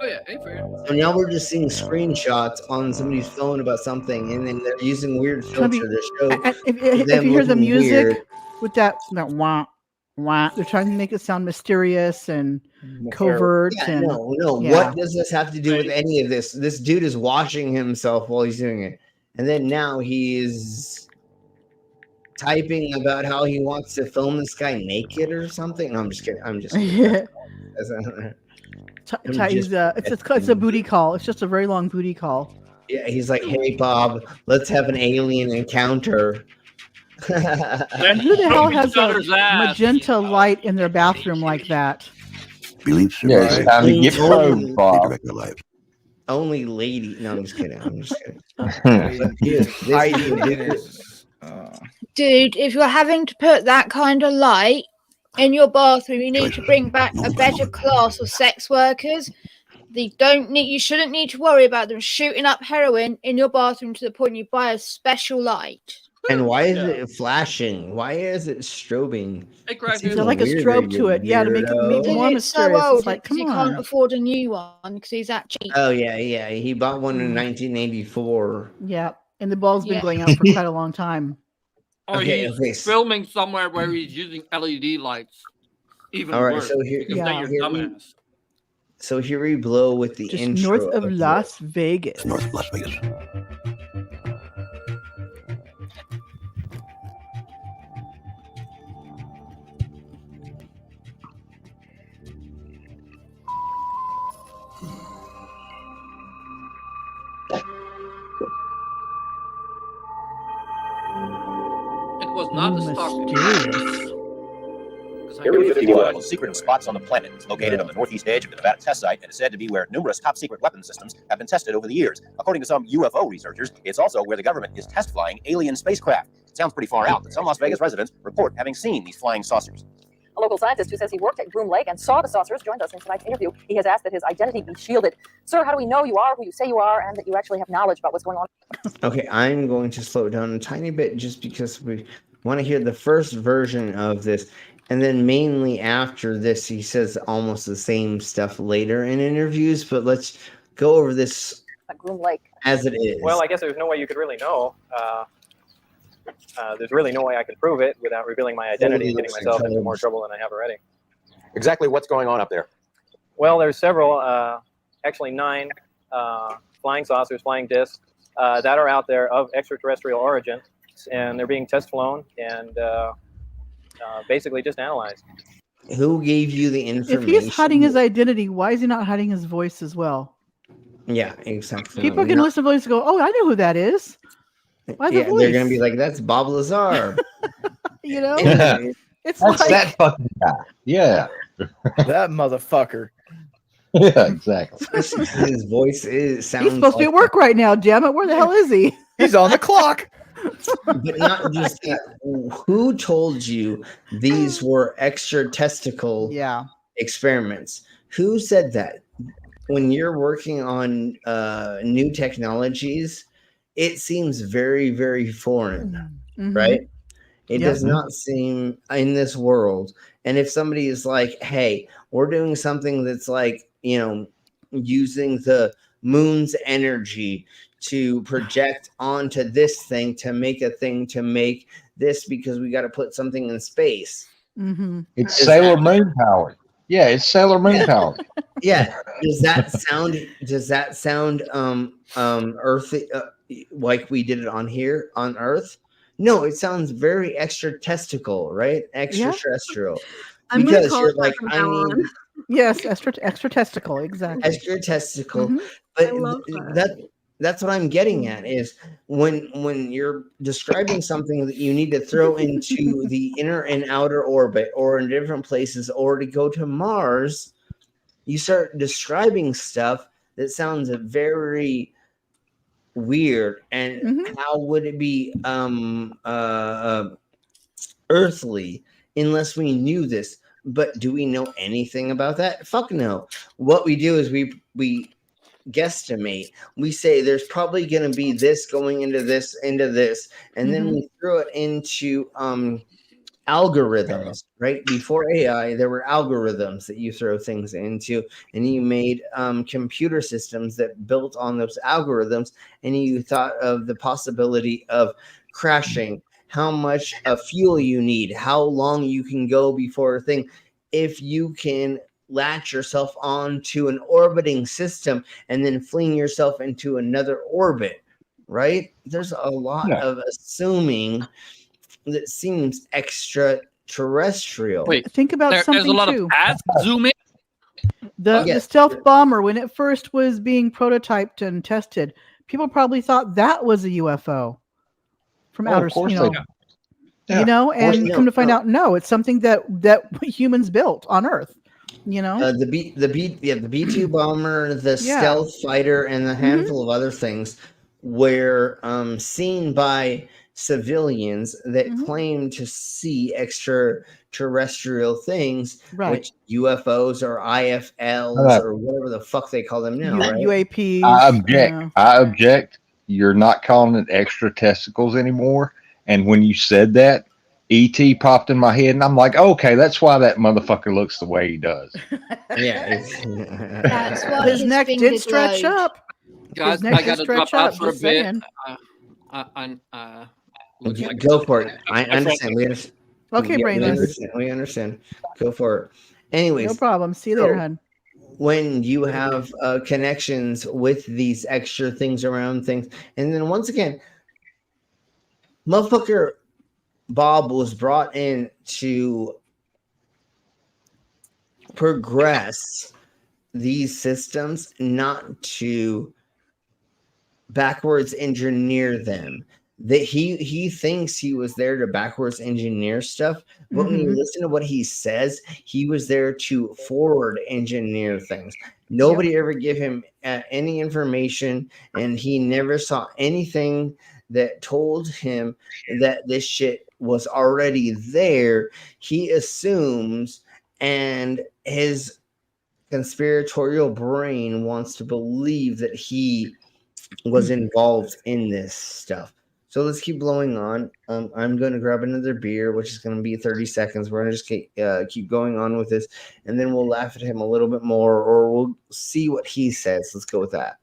Oh yeah, hey, Fear. So now we're just seeing screenshots on somebody's phone about something, and then they're using weird It's gonna be- filter to show. If them you hear the looking music weird. with that wah wah, they're trying to make it sound mysterious and covert. Yeah, and no. yeah. What does this have to do with any of this? This dude is washing himself while he's doing it, and then now he's typing about how he wants to film this guy naked or something. No, I'm just kidding. I'm just Yeah. I'm just It's a booty call. It's just a very long booty call. Yeah, he's like, "Hey, Bob, let's have an alien encounter." And who the hell has a magenta light in their bathroom like that? Feeling Yeah, it's time to get probed, Bob. only lady. No, I'm just kidding. I'm just kidding. Hiding in his, Dude, if you're having to put that kind of light in your bathroom, you need to bring back a better class of sex workers. You shouldn't need to worry about them shooting up heroin in your bathroom to the point you buy a special light. And why is it flashing? Why is it strobing? It's like a strobe to it, yeah, to make it more It's mysterious. so old It's like, because come he can't on. afford a new one because he's that cheap. Oh yeah. He bought one in 1984. Yeah, and the bulb's been going out for quite a long time. Or he's filming somewhere where he's using LED lights. Even All right, worse. so here, Because then you're dumbass. So here we blow with the Just intro north of Las Vegas. North of Las Vegas. It was not the stock. Area 51 one of the most secretive spots on the planet. It's located on the northeast edge of the Nevada test site and is said to be where numerous top-secret weapons systems have been tested over the years. According to some UFO researchers, it's also where the government is test flying alien spacecraft. It sounds pretty far out, but some Las Vegas residents report having seen these flying saucers. A local scientist who says he worked at Groom Lake and saw the saucers joined us in tonight's interview. He has asked that his identity be shielded. Sir, how do we know you are who you say you are and that you actually have knowledge about what's going on? Okay, I'm going to slow it down a tiny bit just because we want to hear the first version of this. And then mainly after this, he says almost the same stuff later in interviews. But let's go over this At Groom Lake. as it is. Well, I guess there's no way you could really know. There's really no way I could prove it without revealing my identity and getting myself into more trouble than I have already. Exactly what's going on up there? Well, there's several, actually 9 flying saucers, flying discs that are out there of extraterrestrial origin, and they're being test flown and basically just analyzed. Who gave you the If information? he's hiding his identity, why is he not hiding his voice as well? Yeah, exactly. People can listen to voice and go, "Oh, I know who that is." Why the Yeah, voice? they're gonna be like, "That's Bob Lazar." You know, Anyway, it's That's like that fucking guy. Yeah. That motherfucker. Yeah, exactly. His voice sounds. he's supposed to be at work right now. Damn it, where the hell is he? He's on the clock. But not just that. Who told you these were extra testicle experiments? Who said that? When you're working on new technologies, it seems very, very foreign, right? It does not seem in this world. And if somebody is like, hey, we're doing something that's like, using the moon's energy to project onto this thing to make a thing to make this because we got to put something in space. It's Sailor Moon powered. Yeah, it's Sailor Moon powered. Yeah. Does that sound earthy like we did it on here on Earth? No, it sounds very extra testicle, right? Extraterrestrial. I'm gonna Because call you're it that like, from I now need on. Yes, extra testicle, exactly. extra testicle. Mhm. But I love that's what I'm getting at is when you're describing something that you need to throw into the inner and outer orbit or in different places or to go to Mars, you start describing stuff that sounds very weird. And how would it be earthly unless we knew this? But do we know anything about that? Fuck no. What we do is we guesstimate. We say there's probably going to be this going into this, and then we throw it into algorithms, right? Before AI, there were algorithms that you throw things into, and you made computer systems that built on those algorithms, and you thought of the possibility of crashing, how much fuel you need, how long you can go before a thing. If you can latch yourself onto an orbiting system and then fling yourself into another orbit, right? There's a lot of assuming that seems extraterrestrial. Wait, Think about there's something a lot too. of ads zooming. The stealth bomber, when it first was being prototyped and tested, people probably thought that was a UFO from outer space. And come to find out, no, it's something that humans built on Earth. You know, the B-2 bomber, the stealth fighter, and a handful of other things were seen by civilians that claim to see extraterrestrial things, which UFOs or IFLs or whatever the fuck they call them now, right? UAPs. I object. I object. You're not calling it extra testicles anymore. And when you said that, E.T. popped in my head, and I'm like, okay, that's why that motherfucker looks the way he does. Yeah. That's why his neck did fingers stretch glowed. up. Guys, I got to drop out for a bit. Go for it. I understand. Okay, Brainless. We understand. Go for it. Anyways, no problem. See you later, hon. When you have connections with these extra things around things, and then once again, motherfucker Bob was brought in to progress these systems, not to backwards engineer them. That he thinks he was there to backwards engineer stuff, but when you listen to what he says, he was there to forward engineer things. Nobody ever gave him any information, and he never saw anything that told him that this shit was already there. He assumes, and his conspiratorial brain wants to believe that he was involved in this stuff. So let's keep blowing on. I'm going to grab another beer, which is going to be 30 seconds. We're going to just keep going on with this, and then we'll laugh at him a little bit more, or we'll see what he says. Let's go with that.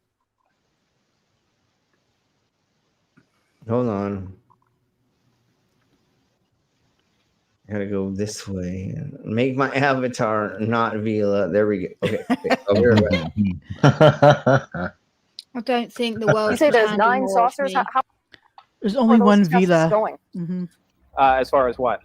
Hold on. I gotta go this way. Make my avatar not Vila. There we go. Okay. I don't think the world. You say there's 9 saucers. How there's only one tests Vila going? As far as what?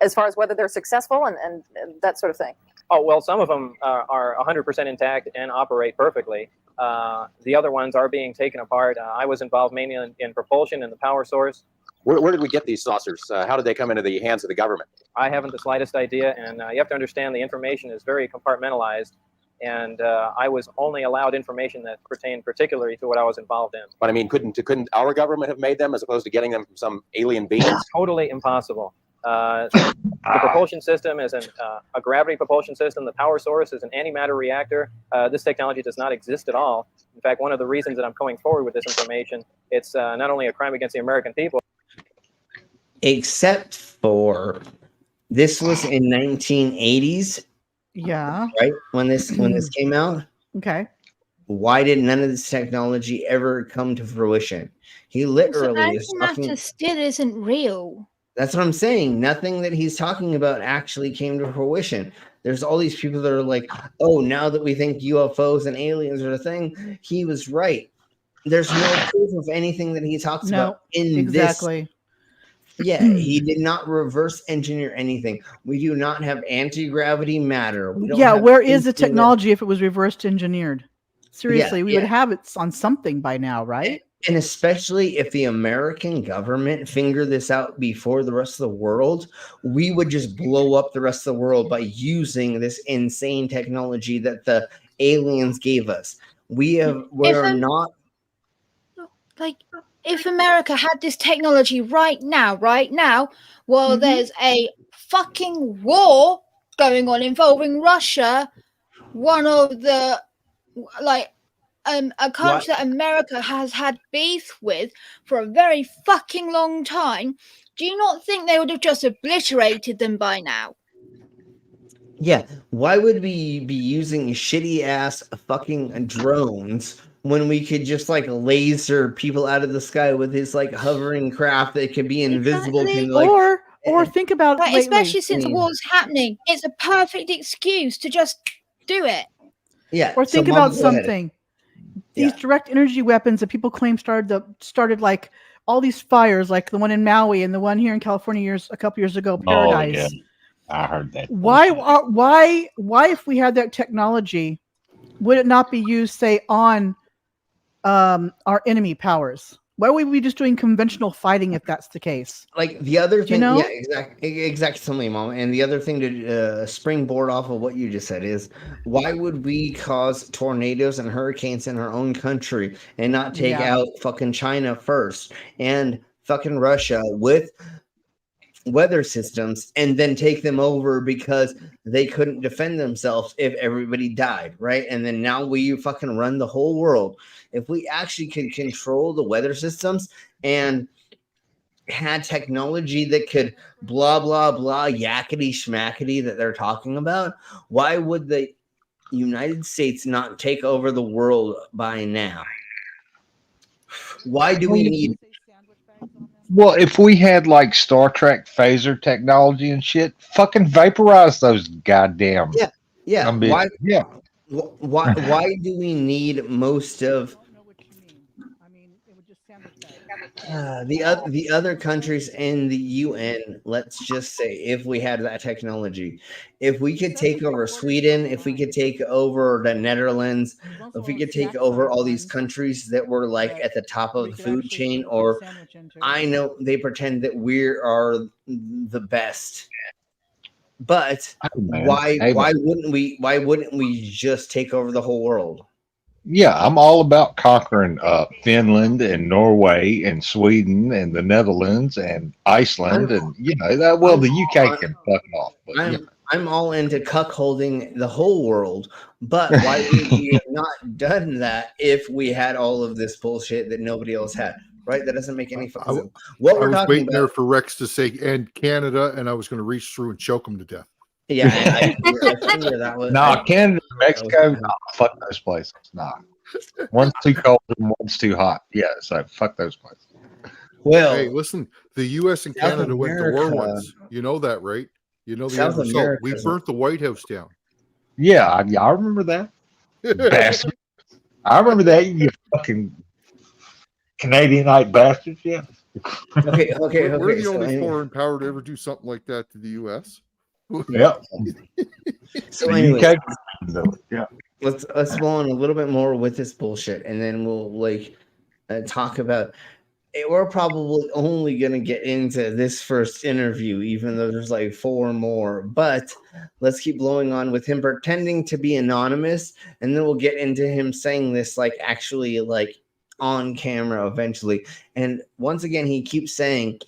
As far as whether they're successful and that sort of thing. Oh, well, some of them are 100% intact and operate perfectly. The other ones are being taken apart. I was involved mainly in propulsion and the power source. Where did we get these saucers? How did they come into the hands of the government? I haven't the slightest idea, and you have to understand the information is very compartmentalized, and I was only allowed information that pertained particularly to what I was involved in. But I mean, couldn't our government have made them as opposed to getting them from some alien being? It's totally impossible. The propulsion system is a gravity propulsion system. The power source is an antimatter reactor. This technology does not exist at all. In fact, one of the reasons that I'm coming forward with this information, it's not only a crime against the American people. Except for this was in 1980s. Yeah. Right? When this came out. Okay. Why did none of this technology ever come to fruition? He literally is talking. Antimatter still isn't real. That's what I'm saying. Nothing that he's talking about actually came to fruition. There's all these people that are like, oh, now that we think UFOs and aliens are a thing, he was right. There's no proof of anything that he talks about in this. Yeah, he did not reverse engineer anything. We do not have anti-gravity matter. Where is the technology if it was reversed engineered? Seriously, we would have it on something by now, right? And especially if the American government figured this out before the rest of the world, we would just blow up the rest of the world by using this insane technology that the aliens gave us. If America had this technology right now, well, there's a fucking war going on involving Russia, one of the a country that America has had beef with for a very fucking long time. Do you not think they would have just obliterated them by now? Yeah, why would we be using shitty ass fucking drones when we could just laser people out of the sky with his hovering craft that could be invisible? Or think about it, especially since the war's happening. It's a perfect excuse to just do it. Yeah. Or think about something. These direct energy weapons that people claim started like all these fires, like the one in Maui and the one here in California a couple years ago, Paradise. Oh, yeah. I heard that. Why if we had that technology, would it not be used, say, on our enemy powers? Why would we be just doing conventional fighting if that's the case? Like the other thing, You know? yeah, exactly, Mom. And the other thing to springboard off of what you just said is, why would we cause tornadoes and hurricanes in our own country and not take out fucking China first and fucking Russia with weather systems and then take them over because they couldn't defend themselves if everybody died, right? And then now we fucking run the whole world. If we actually could control the weather systems and had technology that could blah blah blah yakety schmackety that they're talking about, why would the United States not take over the world by now? Why do we need? Well, if we had like Star Trek phaser technology and shit, fucking vaporize those goddamn. Yeah. Why? Yeah. Why do we need most of the other countries in the UN? Let's just say, if we had that technology, if we could take over Sweden, if we could take over the Netherlands, if we could take over all these countries that were like at the top of the food chain, or I know they pretend that we are the best. But why wouldn't we just take over the whole world? Yeah, I'm all about conquering Finland and Norway and Sweden and the Netherlands and Iceland and the UK can fuck off. But, I'm all into cuckolding the whole world, but why would we have not done that if we had all of this bullshit that nobody else had? Right? That doesn't make any fucking sense. What we're talking waiting about there for Rex to say "and Canada," and I was going to reach through and choke him to death. Yeah, I figure that was. No, Canada, Mexico, no, fuck those places. No, one's too cold and one's too hot. Yeah, so fuck those places. Well, hey, listen, the U.S. and South Canada went to war America- once. You know that, right? You know the South end result. America- We burnt the White House down. Yeah, I remember that. Bastard. I remember that, you fucking Canadianite bastards. Yeah. Okay. We're the so only anyway- foreign power to ever do something like that to the U.S. Yep. So The anyways, UK can do it. Yeah. let's go on a little bit more with this bullshit, and then we'll talk about it. We're probably only gonna get into this first interview, even though there's like 4 more. But let's keep blowing on with him pretending to be anonymous, and then we'll get into him saying this actually on camera eventually. And once again, he keeps saying,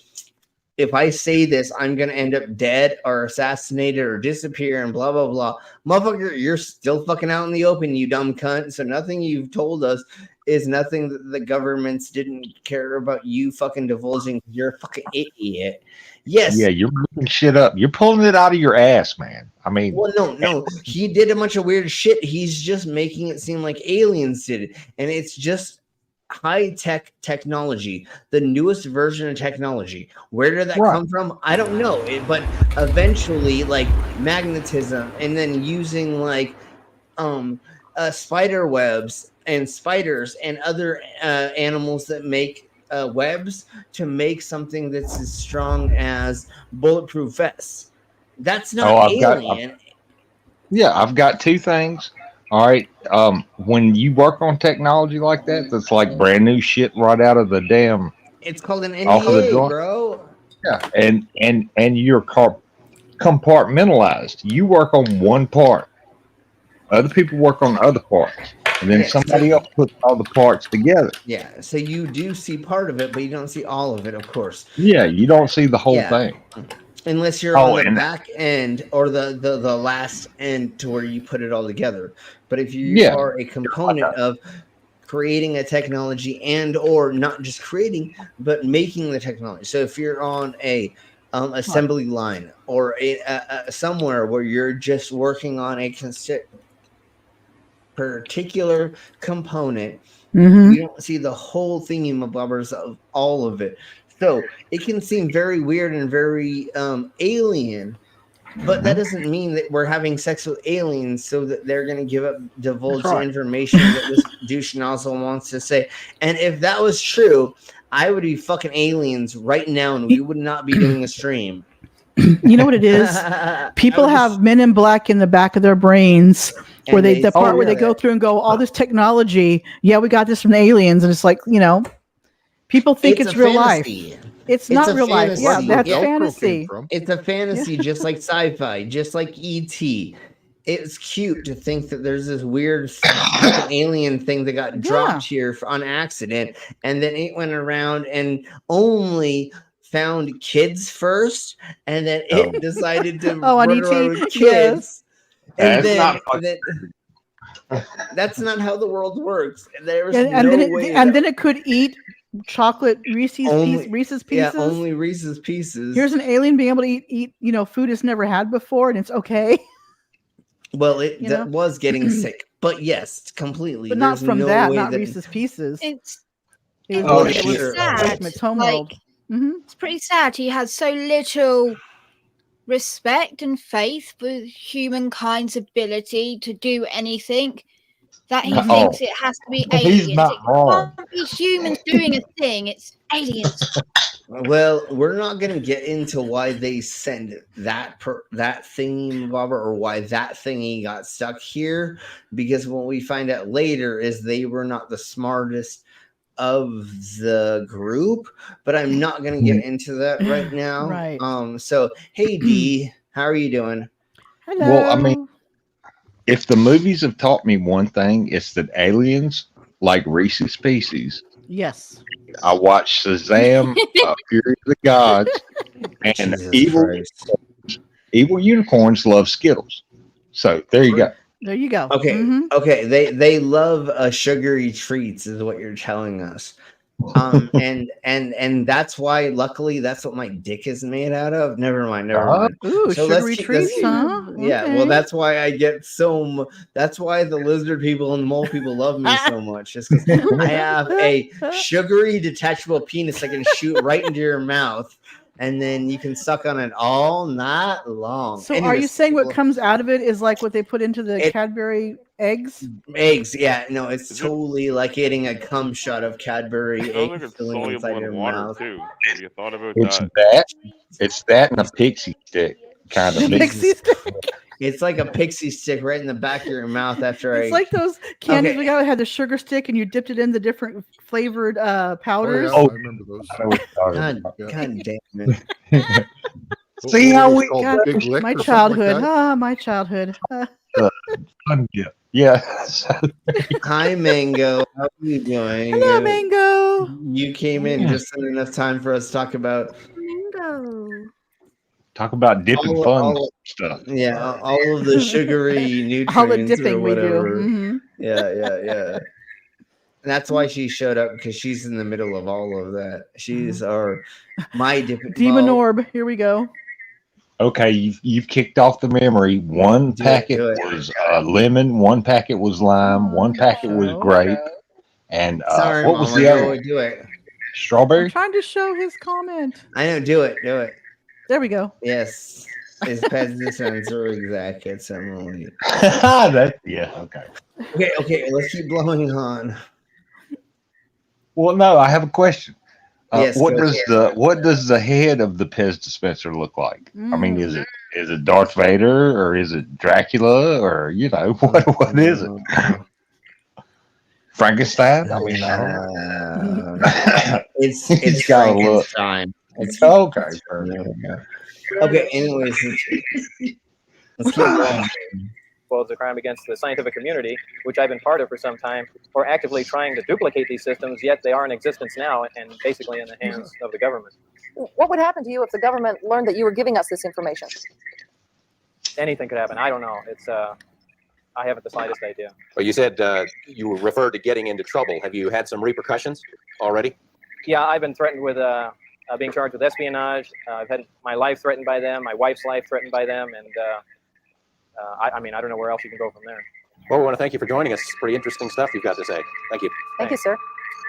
if I say this, I'm going to end up dead or assassinated or disappear and blah, blah, blah. Motherfucker, you're still fucking out in the open, you dumb cunt. So nothing you've told us is nothing that the governments didn't care about you fucking divulging. You're a fucking idiot. Yes. Yeah, you're making shit up. You're pulling it out of your ass, man. I mean, Well, no. He did a bunch of weird shit. He's just making it seem like aliens did it. And it's just high-tech technology, the newest version of technology. Where did that come from? I don't know. But eventually, magnetism, and then using spider webs and spiders and other animals that make webs to make something that's as strong as bulletproof vests. That's not alien. I've got 2 things. All right. When you work on technology like that, that's like brand new shit right out of the damn. It's called an off of the NDA, drawing. bro. Yeah, and you're compartmentalized. You work on one part. Other people work on other parts, and then somebody else puts all the parts together. Yeah. So you do see part of it, but you don't see all of it, of course. Yeah, you don't see the whole thing. Unless you're on the back end or the last end to where you put it all together. But if you are a component of creating a technology and or not just creating, but making the technology. So if you're on a assembly line or somewhere where you're just working on a particular component, you don't see the whole thingamabobers of all of it. So it can seem very weird and very alien, but that doesn't mean that we're having sex with aliens so that they're going to divulge the information that this douche nozzle wants to say. And if that was true, I would be fucking aliens right now and we would not be doing a stream. You know what it is? People have Men in Black in the back of their brains where they go through and go, all this technology. Yeah, we got this from the aliens. And it's like, People think it's a real fantasy. life. It's not a real life. Yeah, fantasy. that's Yep. fantasy. It's a fantasy, just like sci-fi, just like ET. It's cute to think that there's this weird fucking alien thing that got dropped here on accident, and then it went around and only found kids first, and then it decided to on run ET, around with kids. yes. And That's then that's not how the world works. There's And no then way. then it could eat chocolate Reese's Pieces. Yeah, only Reese's Pieces. Here's an alien being able to eat food it's never had before, and it's okay. Well, that was getting sick, but yes, completely. But not There's from no that, way not that Reese's Pieces. It's It Oh, was sure. sad. from its home Like, world. Mhm. It's pretty sad. He has so little respect and faith for humankind's ability to do anything that he thinks it has to be aliens. He's not It wrong. can't be humans doing a thing. It's aliens. Well, we're not going to get into why they send that thingy bobber or why that thingy got stuck here, because what we find out later is they were not the smartest of the group. But I'm not going to get into that right now. Right. So hey D, how are you doing? Hello. Well, I mean, if the movies have taught me one thing, it's that aliens like Reese's Pieces. Yes. I watched Shazam, Fury of the Gods, and evil unicorns love Skittles. So there you go. There you go. Okay. Okay. They love sugary treats, is what you're telling us. And that's why, luckily, that's what my dick is made out of. Never mind. Ooh, So sugary treats, huh? Yeah. Okay. Well, that's why I get so. That's why the lizard people and the mole people love me so much. Just because I have a sugary detachable penis I can shoot right into your mouth, and then you can suck on it all night long. So are you saying what comes out of it is like what they put into the Cadbury eggs? Eggs, yeah. No, it's totally like getting a cum shot of Cadbury Sounds like eggs it's filling soluble inside in your water mouth. too. Have you thought about It's that? it's that and a pixie stick kind of Pixie stick. It's like a pixie stick right in the back of your mouth after It's like those candies we got that had the sugar stick and you dipped it in the different flavored powders. I remember those. God damn it. See how we God, Big Lick my or something like childhood. that? My childhood. Yeah. Hi, Mango. How are you doing? Hello, Mango. You came in just in enough time for us to talk about Mango. Talk about dipping fun stuff. Yeah, all of the sugary nutrients All the or dipping we do. whatever. Mhm. Yeah. And that's why she showed up, because she's in the middle of all of that. She's my Demon Orb. Here we go. Okay, you've kicked off the memory. One packet was lemon, one packet was lime, one packet was grape, and Sorry, what was Mama, the go other? do it. Strawberry. I'm trying to show his comment. I know. Do it. There we go. Yes. His presidents are exact at some Okay. Okay. Let's keep blowing on. Well, no, I have a question. Yes, what go does the head of the Pez dispenser look like? I mean, is it Darth Vader, or is it Dracula, or what is it? Frankenstein? I mean, it's got a look. Frankenstein. It's Okay. Okay. Anyways, let's keep going. Well, it's a crime against the scientific community, which I've been part of for some time, or actively trying to duplicate these systems, yet they are in existence now and basically in the hands of the government. What would happen to you if the government learned that you were giving us this information? Anything could happen. I don't know. I haven't the slightest idea. Well, you said you referred to getting into trouble. Have you had some repercussions already? Yeah, I've been threatened with being charged with espionage. I've had my life threatened by them, my wife's life threatened by them, and I mean, I don't know where else you can go from there. Well, we want to thank you for joining us. It's pretty interesting stuff you've got to say. Thank you. Thank you, sir.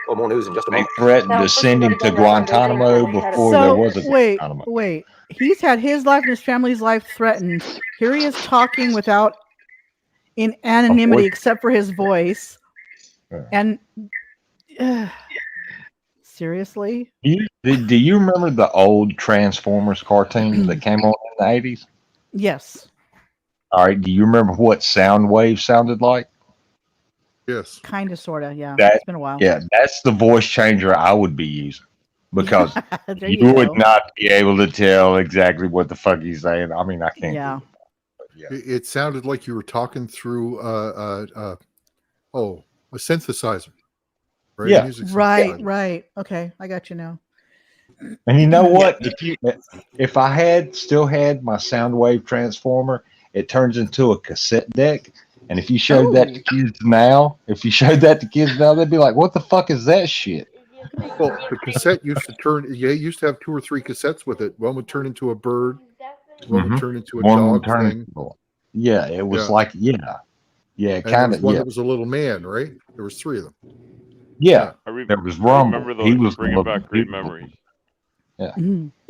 Well, more news in just a They moment. threatened to send him to Guantanamo before there was a Guantanamo. Wait. He's had his life and his family's life threatened. Here he is talking without in anonymity except for his voice. And seriously? Do you remember the old Transformers cartoons that came on in the 80s? Yes. All right. Do you remember what Soundwave sounded like? Yes. Kind of, sort of. Yeah. That, It's been a while. yeah, that's the voice changer I would be using because There you would go. not be able to tell exactly what the fuck he's saying. I mean, I can't. Yeah. It sounded like you were talking through a synthesizer. Right? Yeah. Right. Okay, I got you now. And you know what? If I still had my sound wave transformer, it turns into a cassette deck. And if you showed that to kids now, they'd be like, "What the fuck is that shit?" Well, the cassette used to turn. Yeah, it used to have 2 or 3 cassettes with it. One would turn into a bird. One would turn into a dog thing. Yeah, it was like kind of. One that was a little man, right? There was 3 of them. Yeah, there was Rumble. Remember those, He was bringing back great memories. Yeah.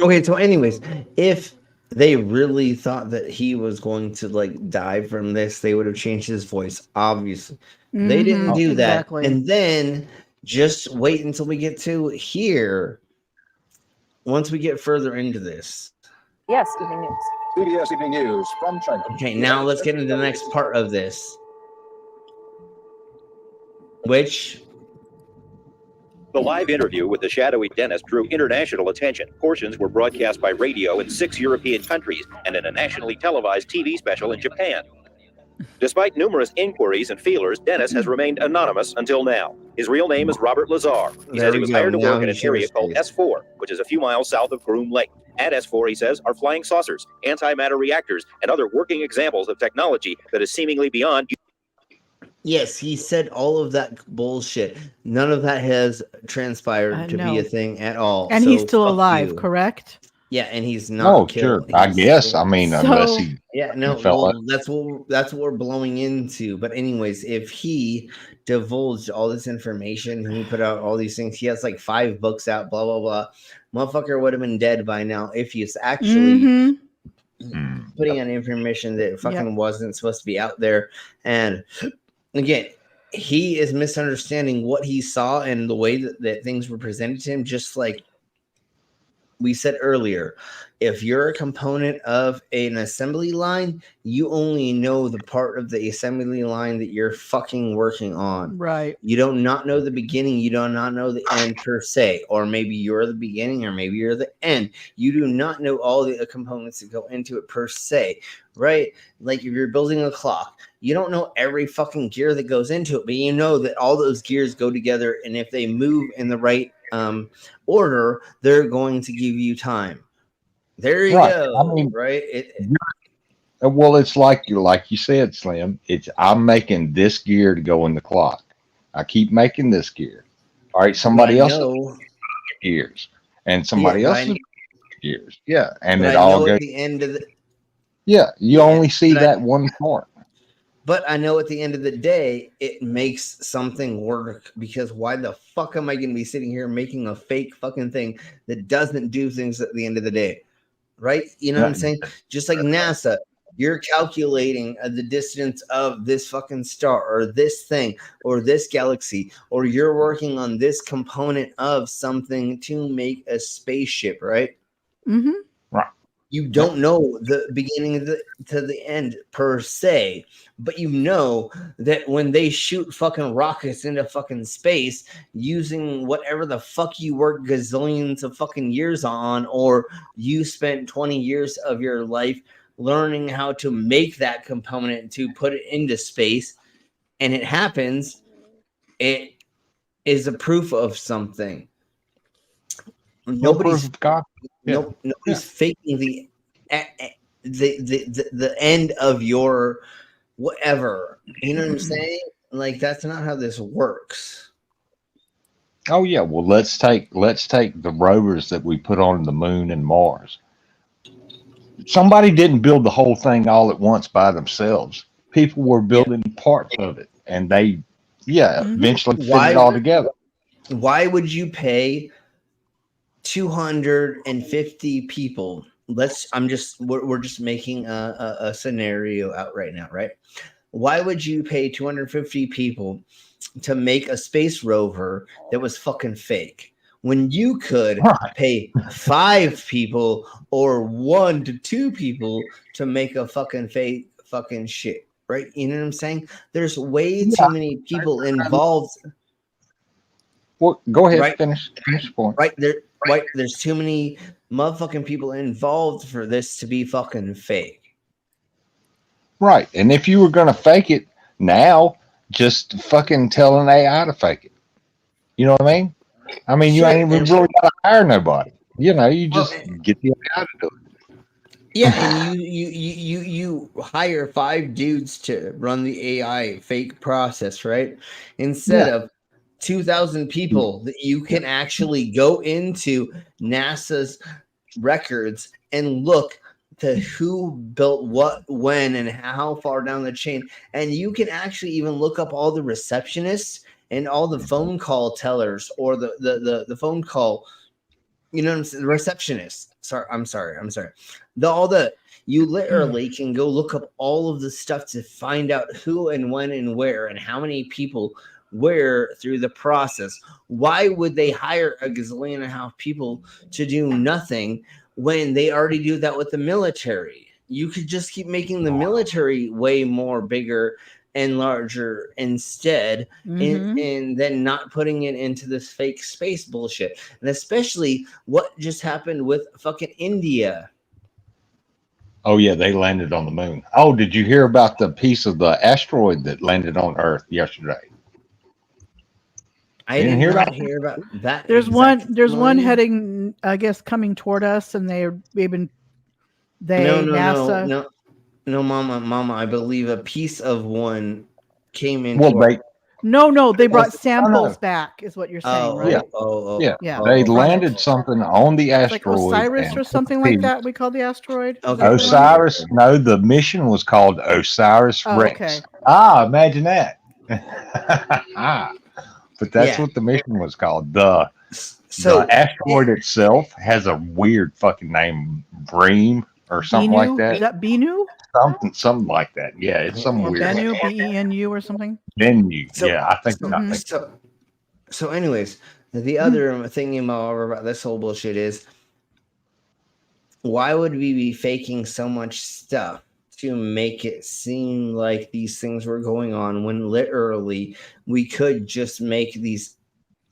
Okay, so anyways, if they really thought that he was going to like die from this, they would have changed his voice. Obviously, they didn't do that. Exactly. And then just wait until we get to here. Once we get further into this. Yes, evening news. CBS Evening News from China. Okay, now let's get into the next part of this. Which The live interview with the shadowy dentist drew international attention. Portions were broadcast by radio in 6 European countries and in a nationally televised TV special in Japan. Despite numerous inquiries and feelers, Dennis has remained anonymous until now. His real name is Robert Lazar. He says he was hired to work in an area called S4, which is a few miles south of Groom Lake. At S4, he says, are flying saucers, antimatter reactors, and other working examples of technology that is seemingly beyond. Yes, he said all of that bullshit. None of that has transpired to be a thing at all. And so he's still fuck alive, you. correct? Yeah, and he's not killed. Sure. I guess. I mean, unless he. Yeah, no. Well, that's what we're blowing into. But anyways, if he divulged all this information, he put out all these things. He has like 5 books out. Blah blah blah. Motherfucker would have been dead by now if he's actually putting out information that fucking wasn't supposed to be out there. And again, he is misunderstanding what he saw and the way that things were presented to him, just like we said earlier. If you're a component of an assembly line, you only know the part of the assembly line that you're fucking working on. Right. You do not know the beginning. You do not know the end per se. Or maybe you're the beginning or maybe you're the end. You do not know all the components that go into it per se. Right? Like if you're building a clock, you don't know every fucking gear that goes into it, but you know that all those gears go together, and if they move in the right order, they're going to give you time. There you go. I mean, right? Well, it's like you said, Slim. I'm making this gear to go in the clock. I keep making this gear. All right, somebody else gears, and somebody else gears. Yeah, and it all goes at the end of the. Yeah, you only see that one part. But I know at the end of the day, it makes something work, because why the fuck am I going to be sitting here making a fake fucking thing that doesn't do things at the end of the day? Right? You know what I'm saying? Just like NASA, you're calculating the distance of this fucking star or this thing or this galaxy, or you're working on this component of something to make a spaceship, right? Mm-hmm. Right. You don't know the beginning to the end per se, but you know that when they shoot fucking rockets into fucking space using whatever the fuck you worked gazillions of fucking years on, or you spent 20 years of your life learning how to make that component to put it into space, and it happens, it is a proof of something. Nobody's faking the end of your whatever. You know what I'm saying? Like, that's not how this works. Oh yeah. Well, let's take the rovers that we put on the moon and Mars. Somebody didn't build the whole thing all at once by themselves. People were building parts of it, and they eventually fit it all together. Why would you pay 250 people? We're just making a scenario out right now, right? Why would you pay 250 people to make a space rover that was fucking fake, when you could pay 5 people or 1 to 2 people to make a fucking fake fucking shit, right? You know what I'm saying? There's way too many people involved. Well, go ahead, Right? finish the point. Right there, right. There's too many motherfucking people involved for this to be fucking fake. Right. And if you were gonna fake it now, just fucking tell an AI to fake it. You know what I mean? I mean, you Sure, ain't even really gotta hire nobody. You know, you just Well, get the AI to do it. Yeah, and you hire 5 dudes to run the AI fake process, right? Instead Yeah. of 2,000 people that you can actually go into NASA's records and look to who built what, when, and how far down the chain. And you can actually even look up all the receptionists and all the phone call tellers or the phone call, you know what I'm saying? The receptionist. I'm sorry. You literally can go look up all of the stuff to find out who and when and where and how many people where through the process. Why would they hire a gazillion and a half people to do nothing when they already do that with the military? You could just keep making the military way more bigger and larger instead, and then not putting it into this fake space bullshit. And especially what just happened with fucking India. Oh yeah, they landed on the moon. Oh, did you hear about the piece of the asteroid that landed on Earth yesterday? I did not hear about that. There's one heading, I guess, coming toward us, and NASA. No, mama. I believe a piece of one came in. No, they brought samples back, is what you're saying, right? Yeah. They landed something on the asteroid. Like Osiris or something like that. We call the asteroid. Osiris. No, the mission was called Osiris Rex. Okay. Imagine that. But that's what the mission was called. The asteroid itself has a weird fucking name, Bream or something like that. Is that Bennu? Something like that. Yeah, it's some weird. Bennu, Benu or something. Bennu. Yeah, I think. So, anyways, the other thing about this whole bullshit is, why would we be faking so much stuff to make it seem like these things were going on when literally we could just make these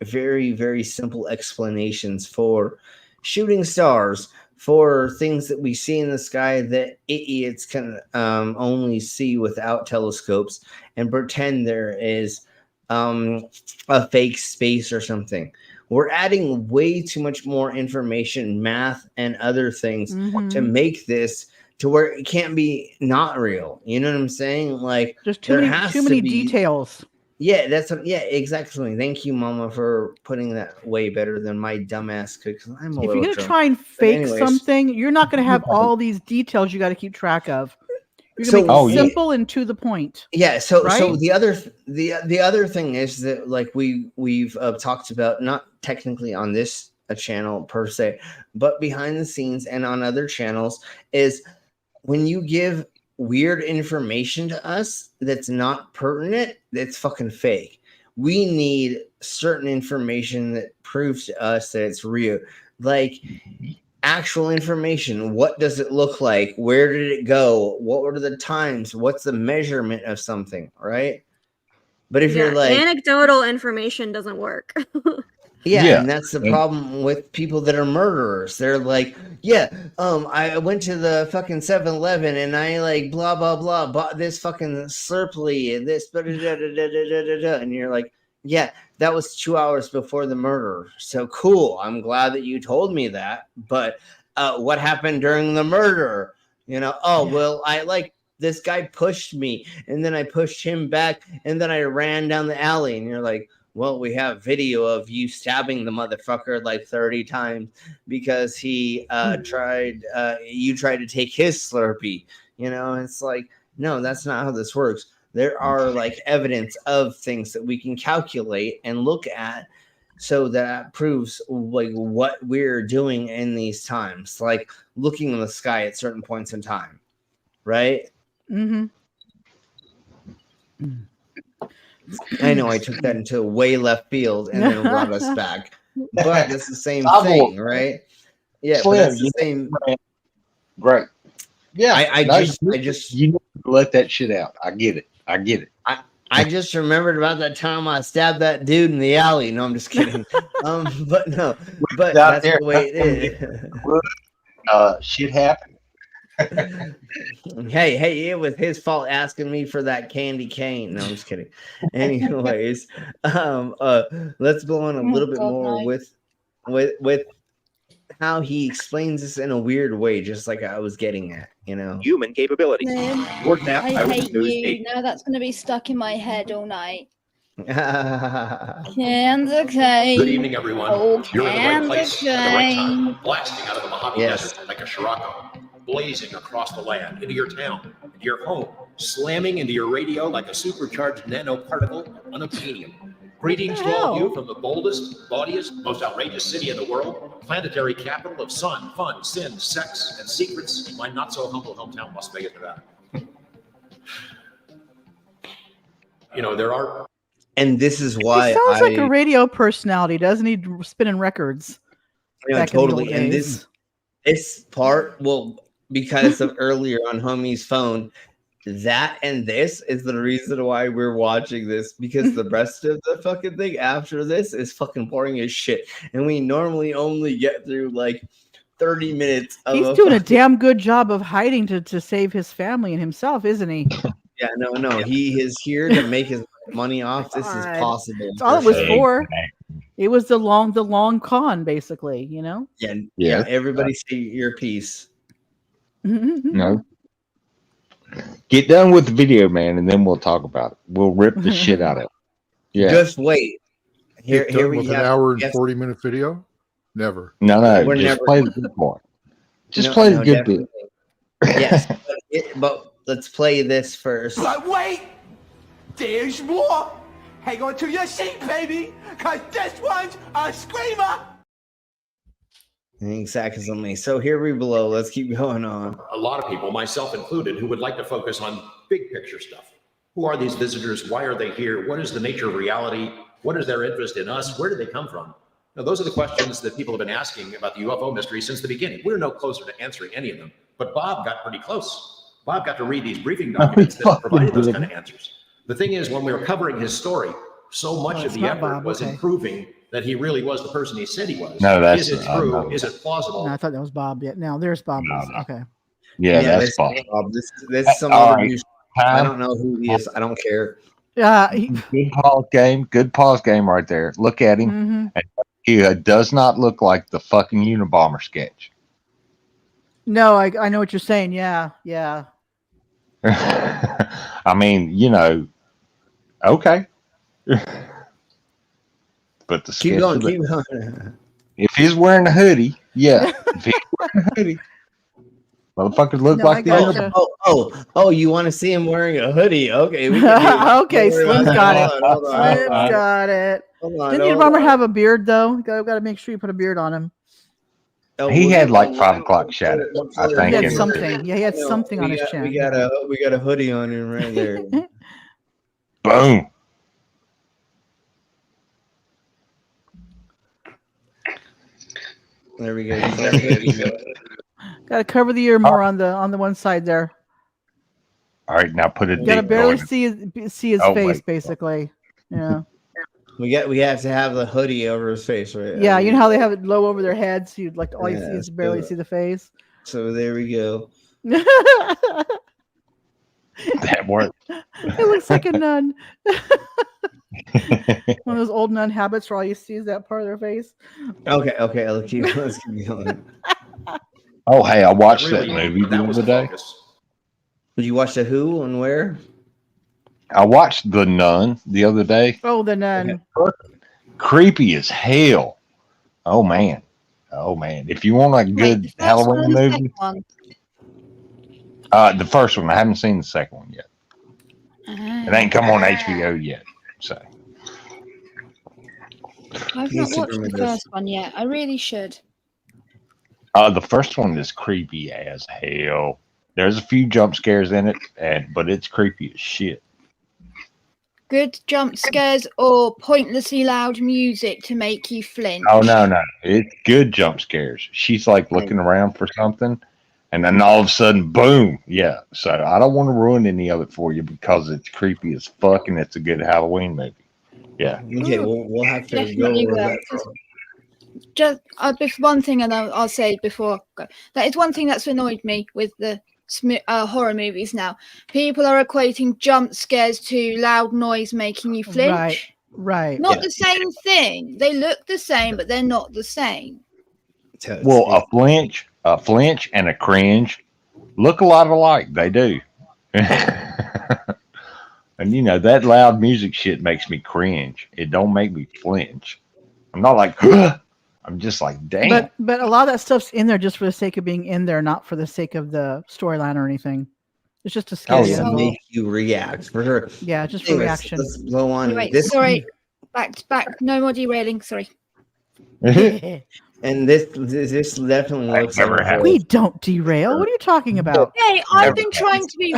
very, very simple explanations for shooting stars, for things that we see in the sky that idiots can only see without telescopes, and pretend there is a fake space or something. We're adding way too much more information, math, and other things to make this to where it can't be not real. You know what I'm saying? Like, there's too many details. Yeah, exactly. Thank you, Mama, for putting that way better than my dumbass could. If you're gonna try and fake something, you're not gonna have all these details you got to keep track of. You're gonna make it simple and to the point. Yeah. So the other thing is that, like, we've talked about, not technically on this channel per se, but behind the scenes and on other channels, is when you give weird information to us that's not pertinent, that's fucking fake. We need certain information that proves to us that it's real, like actual information. What does it look like? Where did it go? What were the times? What's the measurement of something, right? But if you're like, anecdotal information doesn't work. Yeah, and that's the problem with people that are murderers. They're like, I went to the fucking 7-Eleven and I like blah blah blah bought this fucking Slurpee and this and you're like, yeah, that was 2 hours before the murder. So cool. I'm glad that you told me that. But what happened during the murder? You know, well, I like this guy pushed me and then I pushed him back and then I ran down the alley, and you're like, well, we have video of you stabbing the motherfucker like 30 times because he tried to take his Slurpee. You know, it's like, no, that's not how this works. There are like evidence of things that we can calculate and look at, so that proves like what we're doing in these times, like looking in the sky at certain points in time, right? I know I took that into way left field and then brought us back, but it's the same thing, right? Yeah, but it's the same. Great. Yeah, I just you need to let that shit out. I get it. I just remembered about that time I stabbed that dude in the alley. No, I'm just kidding. But no, but Out that's the way it is. Shit happened. Hey, it was his fault asking me for that candy cane. No, I'm just kidding. Anyways, let's go on a little bit more with how he explains this in a weird way, just like I was getting at, Human capability. Man, Word nap, I Eyewitness hate News you. 8. Now that's going to be stuck in my head all night. Candy cane. Good evening, everyone. Oh, You're in the right place at the right time, cane. blasting out of the Mojave Desert like a Scirocco, blazing across the land into your town, into your home, slamming into your radio like a supercharged nanoparticle of unobtainium. Greetings to all of you from the boldest, bawdiest, most outrageous city in the world, planetary capital of sun, fun, sin, sex, and secrets, my not-so-humble hometown, Las Vegas, Nevada. There are... And this is why he sounds like a radio personality, doesn't he? Spinning records. Totally. And this part, because of earlier on homie's phone, that and this is the reason why we're watching this, because the rest of the fucking thing after this is fucking boring as shit. And we normally only get through like 30 minutes of He's doing a damn good job of hiding to save his family and himself, isn't he? Yeah, no. He is here to make his money off. This is possible. That's all it was for. It was the long con, basically, Yeah. Everybody say your piece. No. Get done with the video, man, and then we'll talk about it. We'll rip the shit out of it. Yeah. Just wait. Here we with have an hour and 40-minute video. Never. No. Just play the good part. Just play the good bit. Yes, but let's play this first. But wait, there's more. Hang on to your seat, baby, because this one's a screamer. Exactly. So here we below. Let's keep going on. A lot of people, myself included, who would like to focus on big picture stuff. Who are these visitors? Why are they here? What is the nature of reality? What is their interest in us? Where do they come from? Now, those are the questions that people have been asking about the UFO mystery since the beginning. We're no closer to answering any of them, but Bob got pretty close. Bob got to read these briefing documents that provided those kind of answers. The thing is, when we were covering his story, so much of the effort was in proving that he really was the person he said he was. No, that's is it true? Is it plausible? No, I thought that was Bob. Yeah, now there's Bob. Okay. Yeah, that's Bob. This is some other news. I don't know who he is. I don't care. Good pause game right there. Look at him. And he does not look like the fucking Unabomber sketch. No, I know what you're saying. Yeah. I mean, okay. But the keep going. If he's wearing a hoodie, yeah. If he's wearing a hoodie, motherfuckers look like the Oh, you want to see him wearing a hoodie? Okay. Okay, Slim's got it. Slim's got it. Didn't you remember have a beard though? Got to make sure you put a beard on him. He had like 5 o'clock shadow. I think he had something. Yeah, he had something on his chin. We got a hoodie on him right there. Boom. There we go. Got to cover the ear more on the one side there. All right, now put it. You got to barely see his face, basically. Yeah. We have to have the hoodie over his face, right? Yeah, you know how they have it low over their heads, so you'd like all you see is barely see the face. So there we go. That worked. It looks like a nun. One of those old nun habits where all you see is that part of their face. Okay. Let's keep going. Oh, hey, I watched that movie the other day. Did you watch the Who and where? I watched The Nun the other day. Oh, The Nun. Creepy as hell. Oh man. If you want a good Halloween movie, the first one. I haven't seen the second one yet. It ain't come on HBO yet. So I've not watched the first one yet. I really should. The first one is creepy as hell. There's a few jump scares in it, but it's creepy as shit. Good jump scares or pointlessly loud music to make you flinch? Oh no, it's good jump scares. She's like looking around for something, And then all of a sudden, boom. Yeah. So I don't want to ruin any of it for you because it's creepy as fuck and it's a good Halloween movie. Yeah. Okay, we'll have to go Definitely over will. that. Just one thing, and I'll say before I go, that is one thing that's annoyed me with the horror movies now. People are equating jump scares to loud noise making you flinch. Right. Not the same thing. They look the same, but they're not the same. Well, a flinch and a cringe look a lot alike. They do. And you know, that loud music shit makes me cringe. It don't make me flinch. I'm not like, I'm just like, damn. But a lot of that stuff's in there just for the sake of being in there, not for the sake of the storyline or anything. It's just a scary to make you react for sure. Yeah, just for Anyways, reaction. Let's go on. Anyway, This sorry. Back. No more derailing. Sorry. and this definitely looks like We don't derail. What are you talking about? Hey, I've been trying to be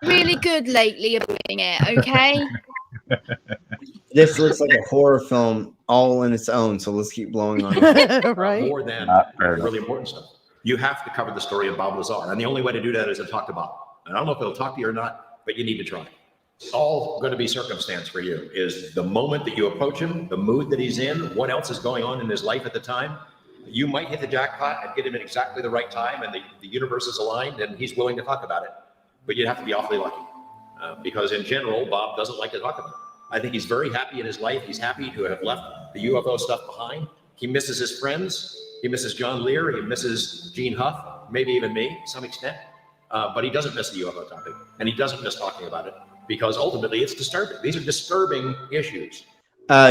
really good lately at doing it. Okay. This looks like a horror film all in its own. So let's keep blowing on it. Right. More than really important stuff. You have to cover the story of Bob Lazar, and the only way to do that is to talk to Bob. And I don't know if he'll talk to you or not, but you need to try. All going to be circumstance for you is the moment that you approach him, the mood that he's in, what else is going on in his life at the time. You might hit the jackpot and get him at exactly the right time, and the universe is aligned, and he's willing to talk about it. But you'd have to be awfully lucky, because in general, Bob doesn't like to talk about it. I think he's very happy in his life. He's happy to have left the UFO stuff behind. He misses his friends. He misses John Lear. He misses Gene Huff, maybe even me to some extent. But he doesn't miss the UFO topic, and he doesn't miss talking about it, because ultimately it's disturbing. These are disturbing issues.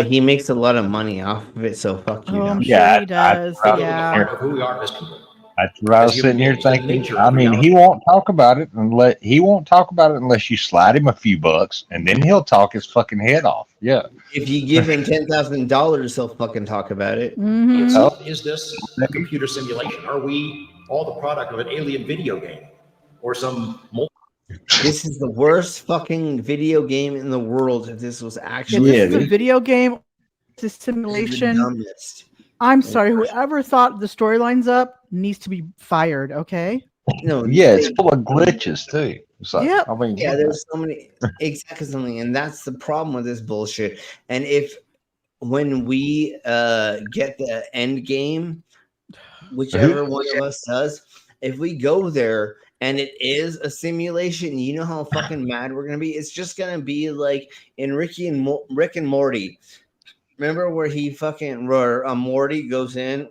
He makes a lot of money off of it, so fuck you. I'm Yeah, sure he does. I Who we are as people. That's what I was sitting here thinking. I mean, he won't talk about it unless you slide him a few bucks, and then he'll talk his fucking head off. Yeah. If you give him $10,000, he'll fucking talk about it. Is this a computer simulation? Are we all the product of an alien video game or some? This is the worst fucking video game in the world. If this was actually this is a video game, it's a simulation. I'm sorry, whoever thought the storyline's up needs to be fired. Okay. No, Yeah, it's full of glitches too. So, Yep. I mean, Yeah, there's so many exactly something, and that's the problem with this bullshit. And when we get the end game, whichever one of us does, if we go there and it is a simulation, you know how fucking mad we're gonna be. It's just gonna be like in Rick and Morty. Remember where Morty goes in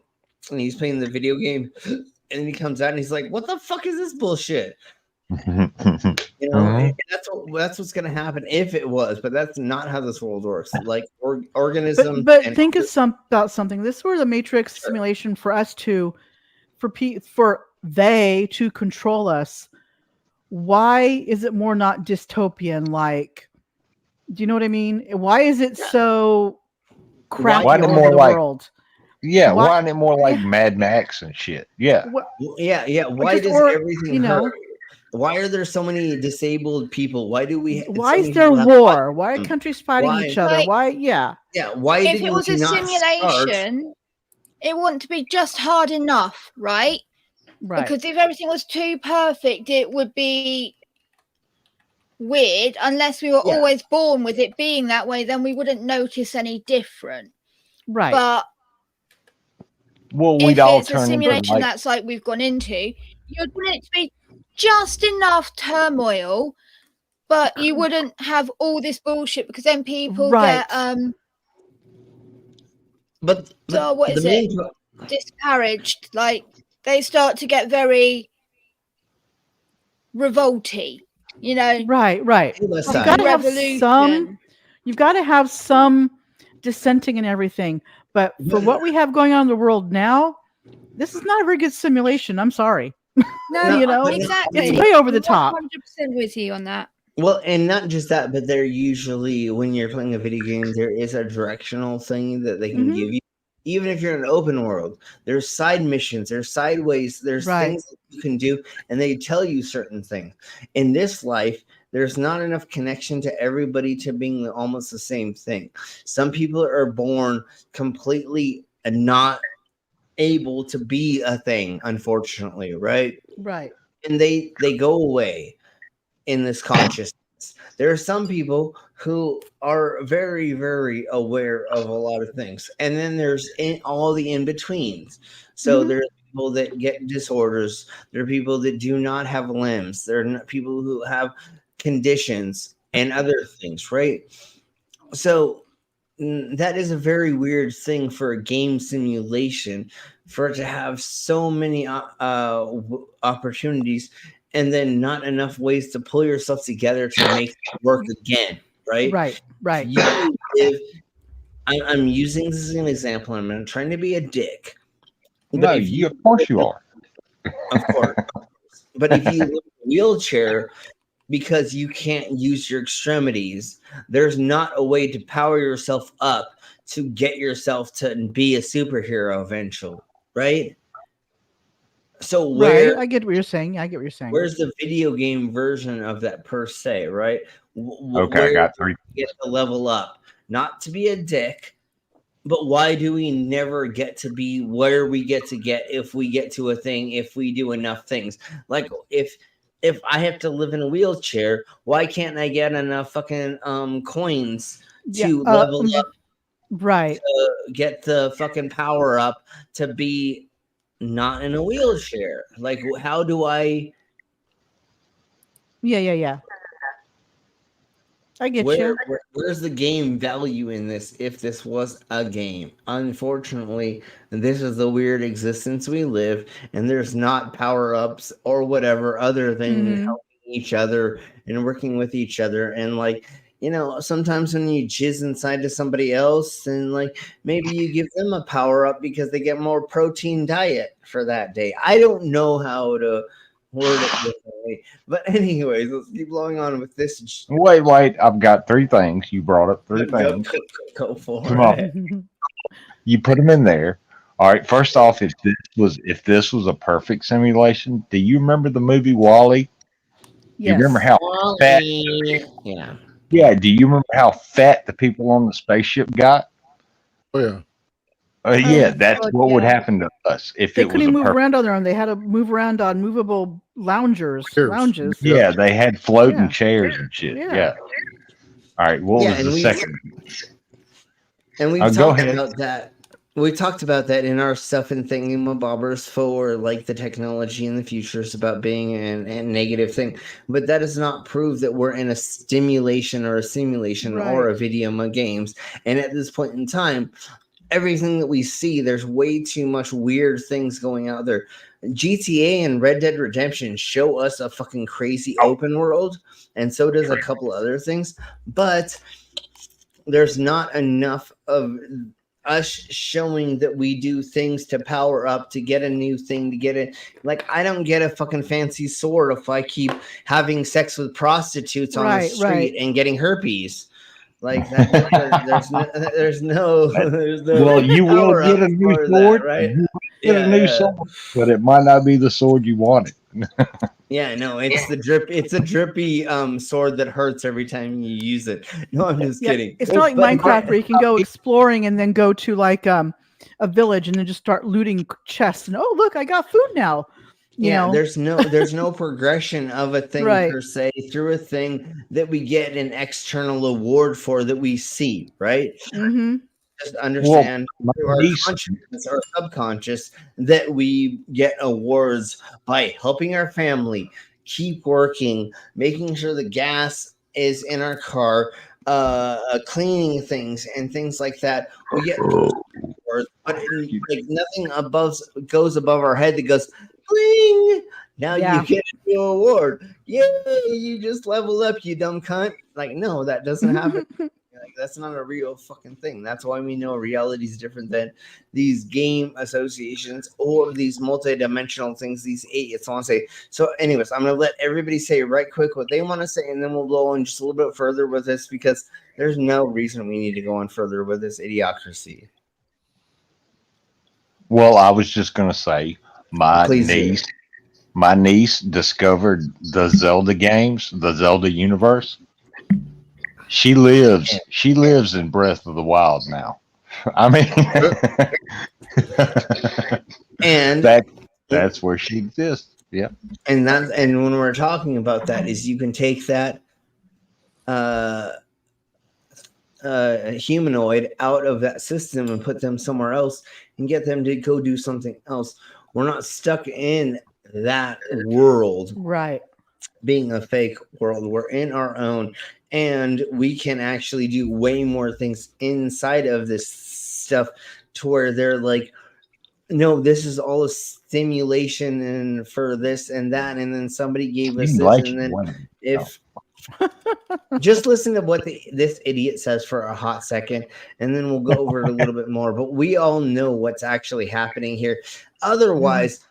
and he's playing the video game, and then he comes out and he's like, "What the fuck is this bullshit?" You know, and that's what's gonna happen if it was, but that's not how this world works. Like organisms. But think about something. This was a Matrix simulation for us for they to control us. Why is it more not dystopian? Like, do you know what I mean? Why is it so crappy over the world? Yeah, why isn't it more like Mad Max and shit? Yeah. Yeah. Why does everything hurt? Why are there so many disabled people? Why do we? Why is there war? Why are countries fighting each other? Why? Yeah. Yeah. Why? If it was a simulation, it wouldn't be just hard enough, right? Right. Because if everything was too perfect, it would be weird. Unless we were always born with it being that way, then we wouldn't notice any different. Right. But we'd if all it's turn a simulation into that's like we've gone into, you'd want it to be just enough turmoil, but you wouldn't have all this bullshit, because then people get But so what is it? Disparaged. Like they start to get very revolty, you know. Right. You've got to have some. You've got to have some dissenting and everything. But for what we have going on in the world now, this is not a very good simulation. I'm sorry. No, you know, exactly. It's way over the top. 100% with you on that. Well, and not just that, but they're usually, when you're playing a video game, there is a directional thing that they can give you. Even if you're in an open world, there's side missions, there's sideways, there's things that you can do, and they tell you certain things. In this life, there's not enough connection to everybody to being almost the same thing. Some people are born completely not able to be a thing, unfortunately, right? Right. And they go away in this consciousness. There are some people who are very, very aware of a lot of things, and then there's all the in-betweens. So there's people that get disorders. There are people that do not have limbs. There are people who have conditions and other things, right? So that is a very weird thing for a game simulation, for it to have so many opportunities and then not enough ways to pull yourself together to make it work again, right? Right. I'm using this as an example. I'm not trying to be a dick. No, of course you are. Of course. But if you live in a wheelchair because you can't use your extremities, there's not a way to power yourself up to get yourself to be a superhero eventually, right? So I get what you're saying. Where's the video game version of that per se, right? Okay, I got 3. Get to level up, not to be a dick, but why do we never get to be where we get to get if we get to a thing, if we do enough things? Like if I have to live in a wheelchair, why can't I get enough fucking coins to level up? Right. To get the fucking power up to be not in a wheelchair. Like, how do I? Yeah. I get you. Where's the game value in this if this was a game? Unfortunately, this is the weird existence we live, and there's not power-ups or whatever other than helping each other and working with each other. And like, you know, sometimes when you jizz inside to somebody else, and like maybe you give them a power-up because they get more protein diet for that day. I don't know how to word it differently. But anyways, let's keep going on with this. Wait. I've got 3 things. You brought up 3 things. Go for Come it. on. You put them in there. All right. First off, if this was a perfect simulation, do you remember the movie WALL-E? Yes. You remember how fat? Yeah. Yeah. Do you remember how fat the people on the spaceship got? Oh yeah. Yeah, that's what would happen to us if They it was couldn't a move perfect. around on their own. They had to move around on movable lounges. Yeah, they had floating chairs and shit. Yeah. Yeah. All right. What was the second? And we Go talked ahead. about that. We talked about that in our stuff and thingamabobbers for like the technology in the future is about being a negative thing. But that does not prove that we're in a stimulation or a simulation or a video games. And at this point in time, everything that we see, there's way too much weird things going out there. GTA and Red Dead Redemption show us a fucking crazy open world, and so does a couple other things. But there's not enough of us showing that we do things to power up, to get a new thing, to get it. Like, I don't get a fucking fancy sword if I keep having sex with prostitutes on the street and getting herpes. Like that, there's no. Well, you will get a new sword, right? You will get a new sword, but it might not be the sword you wanted. Yeah, no, it's the drip. It's a drippy sword that hurts every time you use it. No, I'm just kidding. It's not like Minecraft where you can go exploring and then go to like a village and then just start looting chests and look, I got food now. You know? there's no progression of a thing per se through a thing that we get an external award for that we see, right? Mm-hmm. Just understand through our consciousness or subconscious that we get awards by helping our family, keep working, making sure the gas is in our car, cleaning things and things like that. We get awards, but like nothing goes above our head that goes bling. Now you get a new award. Yay, you just leveled up, you dumb cunt. Like, no, that doesn't happen. Like, that's not a real fucking thing. That's why we know reality is different than these game associations or these multi-dimensional things these idiots want to say. So anyways, I'm going to let everybody say right quick what they want to say, and then we'll go on just a little bit further with this because there's no reason we need to go on further with this idiocracy. Well, I was just going to say my niece discovered the Zelda games, the Zelda universe. She lives in Breath of the Wild now. I mean, And that's where she exists. Yep. And when we're talking about that, is you can take that humanoid out of that system and put them somewhere else and get them to go do something else. We're not stuck in that world, right? Being a fake world. We're in our own, and we can actually do way more things inside of this stuff to where they're like, no, this is all a stimulation and for this and that, and then somebody gave us this, and then if just listen to what this idiot says for a hot second, and then we'll go over it a little bit more. But we all know what's actually happening here. Otherwise,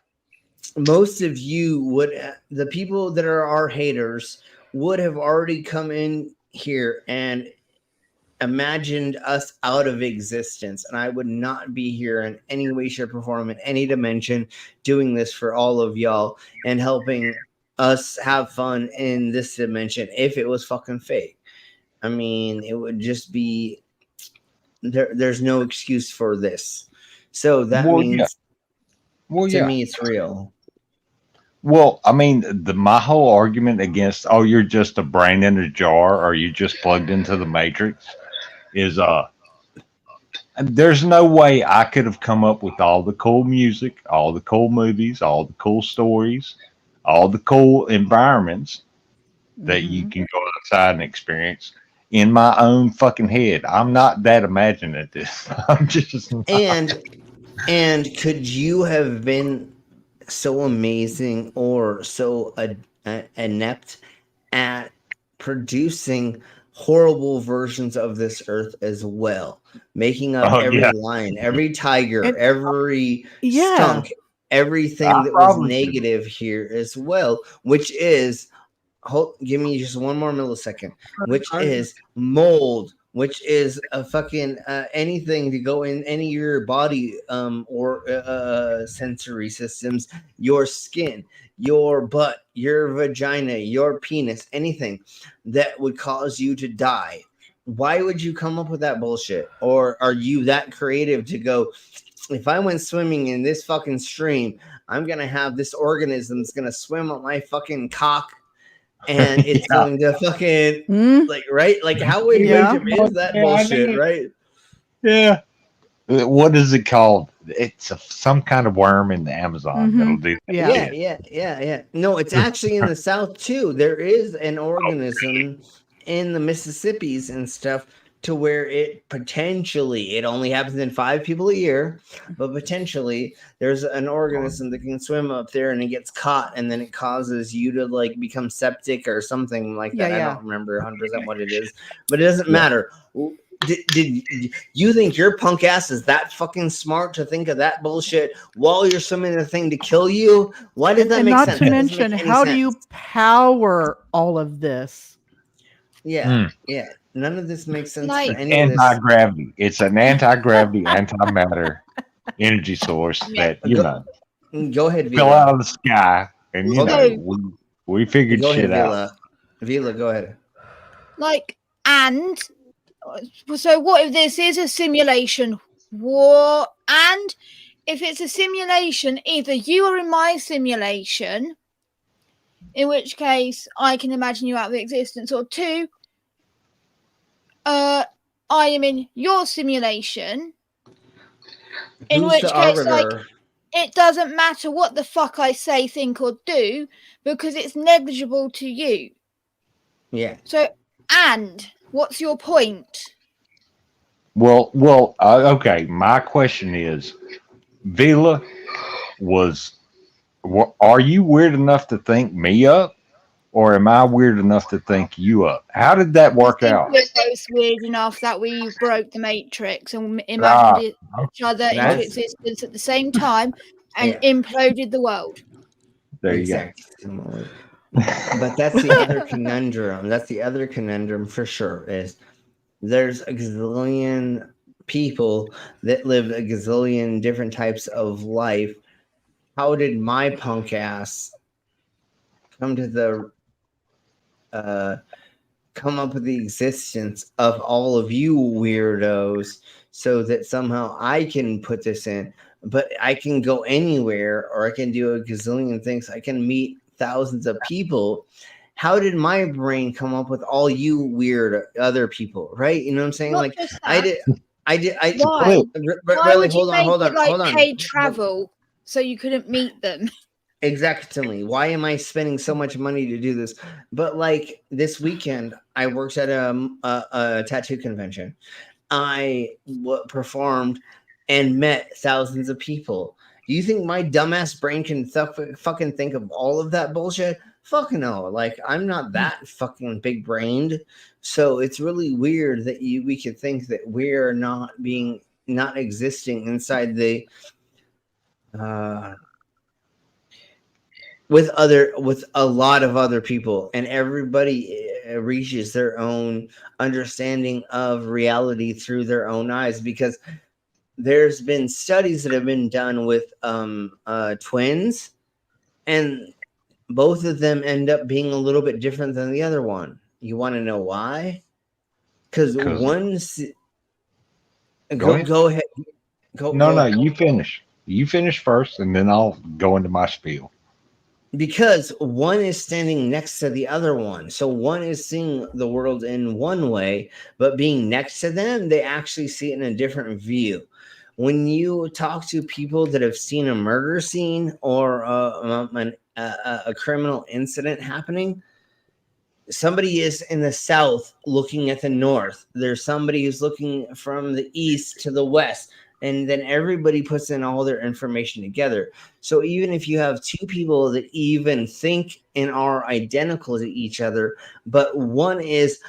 most of you the people that are our haters would have already come in here and imagined us out of existence, and I would not be here in any way, shape, or form in any dimension doing this for all of y'all and helping us have fun in this dimension if it was fucking fake. I mean, it would just be there's no excuse for this. So that means to me it's real. Well, I mean, my whole argument against, oh, you're just a brain in a jar or you just plugged into the matrix is there's no way I could have come up with all the cool music, all the cool movies, all the cool stories, all the cool environments that you can go outside and experience in my own fucking head. I'm not that imaginative. I'm just not. And could you have been so amazing or so inept at producing horrible versions of this earth as well, making up every line, every tiger, every skunk, everything that was negative here as well, which is give me just one more millisecond, which is mold, which is a fucking anything to go in any of your body or sensory systems, your skin, your butt, your vagina, your penis, anything that would cause you to die. Why would you come up with that bullshit? Or are you that creative to go, if I went swimming in this fucking stream, I'm going to have this organism that's going to swim up my fucking cock and it's going to fucking like, right? Like how inventive is that bullshit, right? Yeah. What is it called? It's some kind of worm in the Amazon that'll do that. Yeah. No, it's actually in the South too. There is an organism in the Mississippis and stuff to where it potentially, it only happens in 5 people a year, but potentially there's an organism that can swim up there and it gets caught and then it causes you to like become septic or something like that. I don't remember 100% what it is, but it doesn't matter. Did you think your punk ass is that fucking smart to think of that bullshit while you're swimming in the thing to kill you? Why does that make sense? Not to mention, how do you power all of this? Yeah. None of this makes sense for any of this. Anti-gravity. It's an anti-gravity, antimatter energy source that, go ahead, fell out of the sky, and we figured shit out. Vila, go ahead. So what if this is a simulation? What? And if it's a simulation, either you are in my simulation, in which case I can imagine you out of existence, or 2, I am in your simulation, in which case, it doesn't matter what the fuck I say, think, or do, because it's negligible to you. Yeah. So, and what's your point? Well, okay. My question is, Vila, are you weird enough to think me up? Or am I weird enough to think you up? How did that work out? We're both weird enough that we broke the matrix and imagined each other into existence at the same time and imploded the world. There you go. But that's the other conundrum. That's the other conundrum for sure, is there's a gazillion people that live a gazillion different types of life. How did my punk ass come to the come up with the existence of all of you weirdos so that somehow I can put this in. But I can go anywhere, or I can do a gazillion things. I can meet thousands of people. How did my brain come up with all you weird other people? Right? You know what I'm saying? Not Like just I that. did. Why? Why Really, would you make hold it like on. paid travel so you couldn't meet them? Exactly. Why am I spending so much money to do this? But like this weekend, I worked at a tattoo convention. I performed and met thousands of people. Do you think my dumbass brain can fucking think of all of that bullshit? Fuck no. Like I'm not that fucking big brained. So it's really weird that we could think that we're not existing inside the with a lot of other people, and everybody reaches their own understanding of reality through their own eyes, because there's been studies that have been done with twins, and both of them end up being a little bit different than the other one. You want to know why? Because one's go ahead. No, you finish. You finish first, and then I'll go into my spiel. Because one is standing next to the other one. So one is seeing the world in one way, but being next to them, they actually see it in a different view. When you talk to people that have seen a murder scene or a criminal incident happening, somebody is in the south looking at the north. There's somebody who's looking from the east to the west. And then everybody puts in all their information together. So even if you have two people that even think and are identical to each other, but one is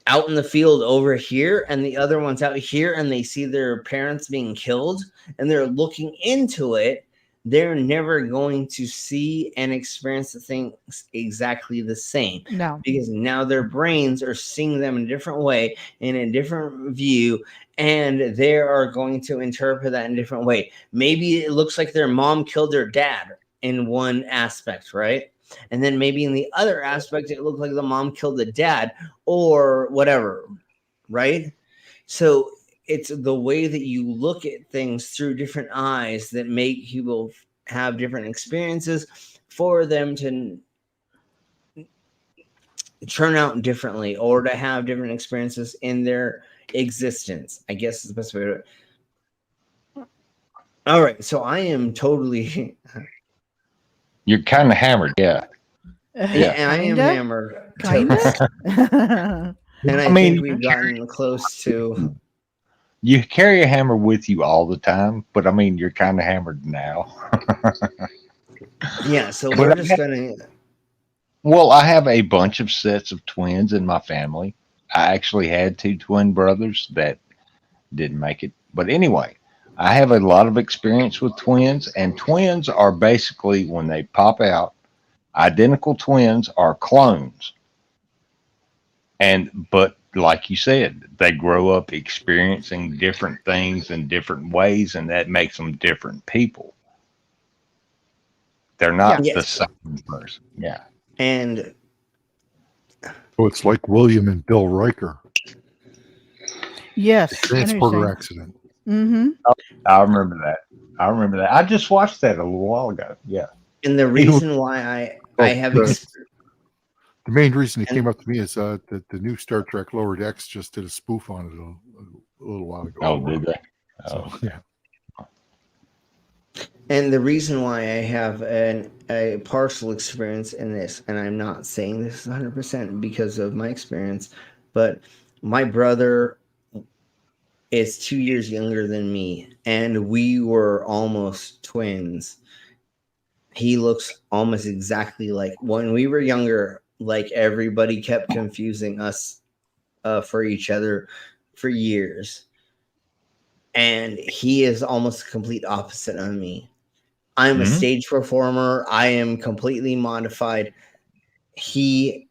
out in the field over here and the other one's out here, and they see their parents being killed and they're looking into it, they're never going to see and experience the things exactly the same. No. Because now their brains are seeing them in a different way, in a different view, and they are going to interpret that in a different way. Maybe it looks like their mom killed their dad in one aspect, right? And then maybe in the other aspect, it looked like the mom killed the dad or whatever, right? So it's the way that you look at things through different eyes that make people have different experiences for them to turn out differently or to have different experiences in their existence, I guess is the best way to do it. All right, so I am totally... You're kind of hammered, yeah. Yeah, I am hammered. Kinda? And I think we've gotten close to... You carry a hammer with you all the time, but I mean, you're kind of hammered now. Yeah, so we're just going to... Well, I have a bunch of sets of twins in my family. I actually had two twin brothers that didn't make it. But anyway, I have a lot of experience with twins, and twins are basically, when they pop out, identical twins are clones. But like you said, they grow up experiencing different things in different ways, and that makes them different people. They're not the same person. Yeah. And oh, it's like William and Bill Riker. Yes. The transporter accident. Mm-hmm. I remember that. I just watched that a little while ago. Yeah. And the reason why I have... The main reason it came up to me is that the new Star Trek Lower Decks just did a spoof on it a little while ago. Oh, did they? So, yeah. And the reason why I have a partial experience in this, and I'm not saying this 100% because of my experience, but my brother is 2 years younger than me, and we were almost twins. He looks almost exactly like when we were younger. Like everybody kept confusing us for each other for years. And he is almost the complete opposite of me. I'm a stage performer. I am completely modified. He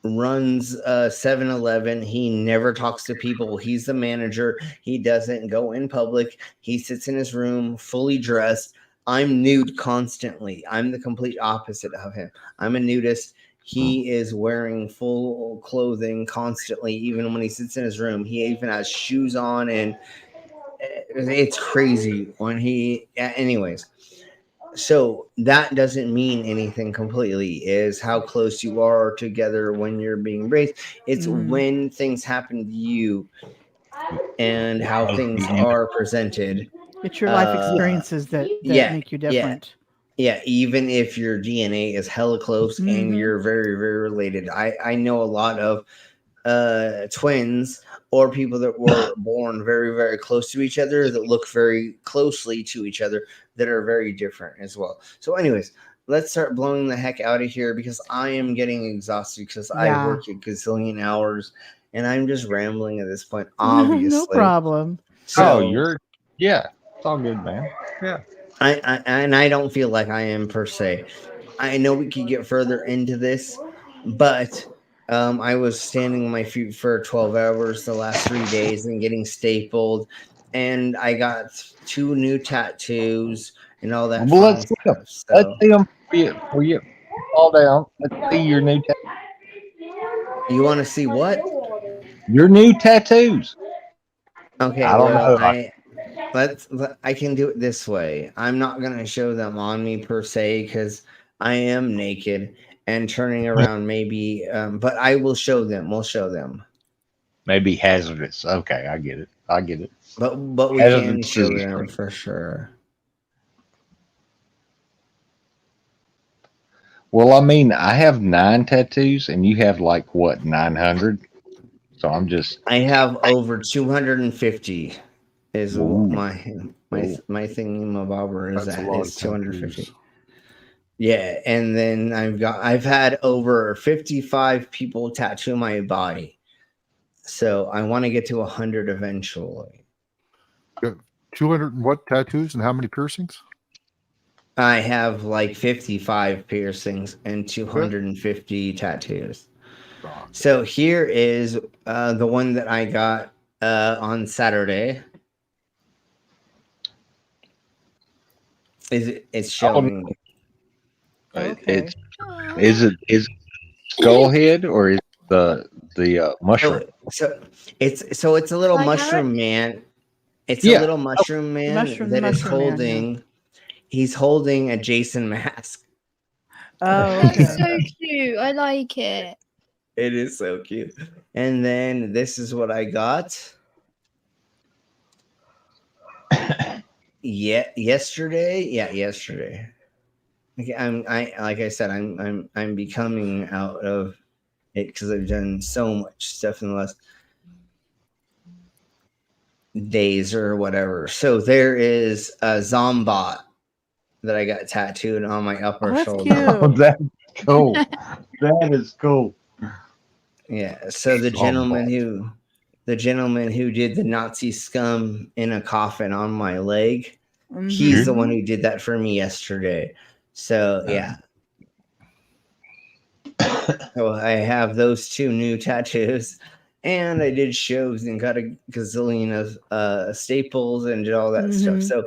runs 7-Eleven. He never talks to people. He's the manager. He doesn't go in public. He sits in his room fully dressed. I'm nude constantly. I'm the complete opposite of him. I'm a nudist. He is wearing full clothing constantly, even when he sits in his room. He even has shoes on, and it's crazy when he. Anyways, so that doesn't mean anything completely. Is how close you are together when you're being raised. It's when things happen to you and how things are presented. It's your life experiences that make you different. Yeah, even if your DNA is hella close and you're very, very related. I know a lot of twins or people that were born very, very close to each other that look very closely to each other that are very different as well. So anyways, let's start blowing the heck out of here because I am getting exhausted because I work a gazillion hours and I'm just rambling at this point, obviously. No problem. So, it's all good, man. Yeah. I don't feel like I am per se. I know we could get further into this, but I was standing on my feet for 12 hours the last 3 days and getting stapled, and I got 2 new tattoos and all that. Well, let's see them. So. Let's see them for you. Fall down. Let's see your new tattoos. You want to see what? Your new tattoos. Okay, I don't know. I can do it this way. I'm not going to show them on me per se because I am naked and turning around maybe, but I will show them. We'll show them. Maybe hazardous. Okay, I get it. But we can show them for sure. Well, I mean, I have 9 tattoos and you have like what, 900? So I have over 250 is my thingamabobber is That's at a lot is of 250. tattoos. Yeah, and then I've had over 55 people tattoo my body. So I want to get to 100 eventually. 200 and what tattoos and how many piercings? I have like 55 piercings and 250 tattoos. So here is the one that I got on Saturday. It's showing. Okay. Is it skull head or is the mushroom? So it's a little mushroom man. It's a little mushroom man that is holding. He's holding a Jason mask. Oh, that's so cute. I like it. It is so cute. And then this is what I got. Yesterday. Okay, like I said, I'm becoming out of it because I've done so much stuff in the last days or whatever. So there is a Zombot that I got tattooed on my upper shoulder. Cute. Oh, that's cool. That is cool. Yeah. So the gentleman who did the Nazi scum in a coffin on my leg, he's the one who did that for me yesterday. So yeah. So I have those 2 new tattoos, and I did shows and got a gazillion of staples and did all that stuff. So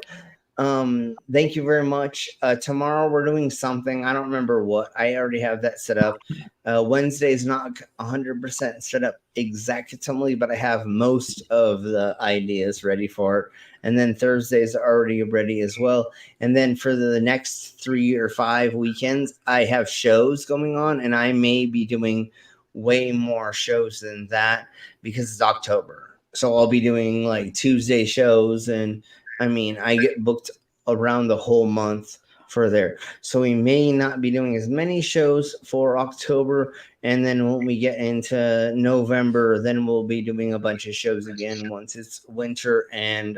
thank you very much. Tomorrow we're doing something. I don't remember what. I already have that set up. Wednesday's not 100% set up exactly, but I have most of the ideas ready for it. And then Thursday's already ready as well. And then for the next 3 or 5 weekends, I have shows going on, and I may be doing way more shows than that because it's October. So I'll be doing like Tuesday shows, and I mean, I get booked around the whole month for there. So we may not be doing as many shows for October. And then when we get into November, then we'll be doing a bunch of shows again once it's winter and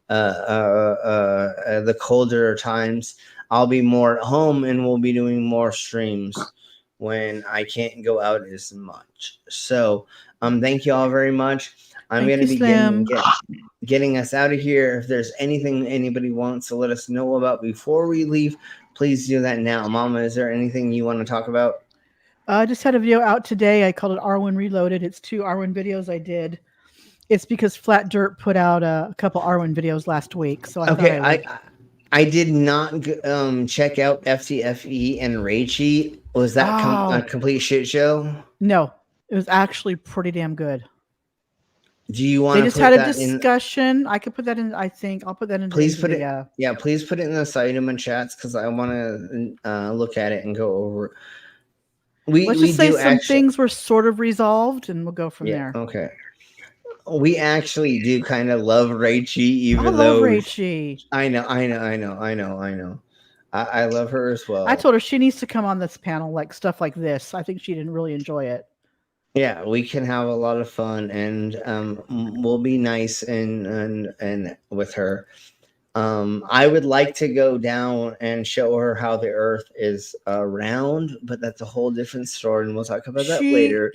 the colder times. I'll be more at home and we'll be doing more streams when I can't go out as much. So thank you all very much. I'm going to be getting us out of here. If there's anything anybody wants to let us know about before we leave, please do that now. Mama, is there anything you want to talk about? I just had a video out today. I called it Arwen Reloaded. It's 2 Arwen videos I did. It's because Flat Dirt put out a couple Arwen videos last week. So I did not check out FTFE and Rage Sheet. Was that a Oh. complete shit show? No, it was actually pretty damn good. Do you want They to just put had a that in? discussion. I could put that in. I think I'll put that in. Please into put the, it. Yeah, please put it in the Cyberman chats because I want to look at it and go over it. Let's just say some things were sort of resolved, and we'll go from there. Okay. We actually do kind of love Rachie, even I love though Rachie. I know. I love her as well. I told her she needs to come on this panel, like stuff like this. I think she didn't really enjoy it. Yeah, we can have a lot of fun, and we'll be nice and with her. I would like to go down and show her how the Earth is round, but that's a whole different story, and we'll talk about that later.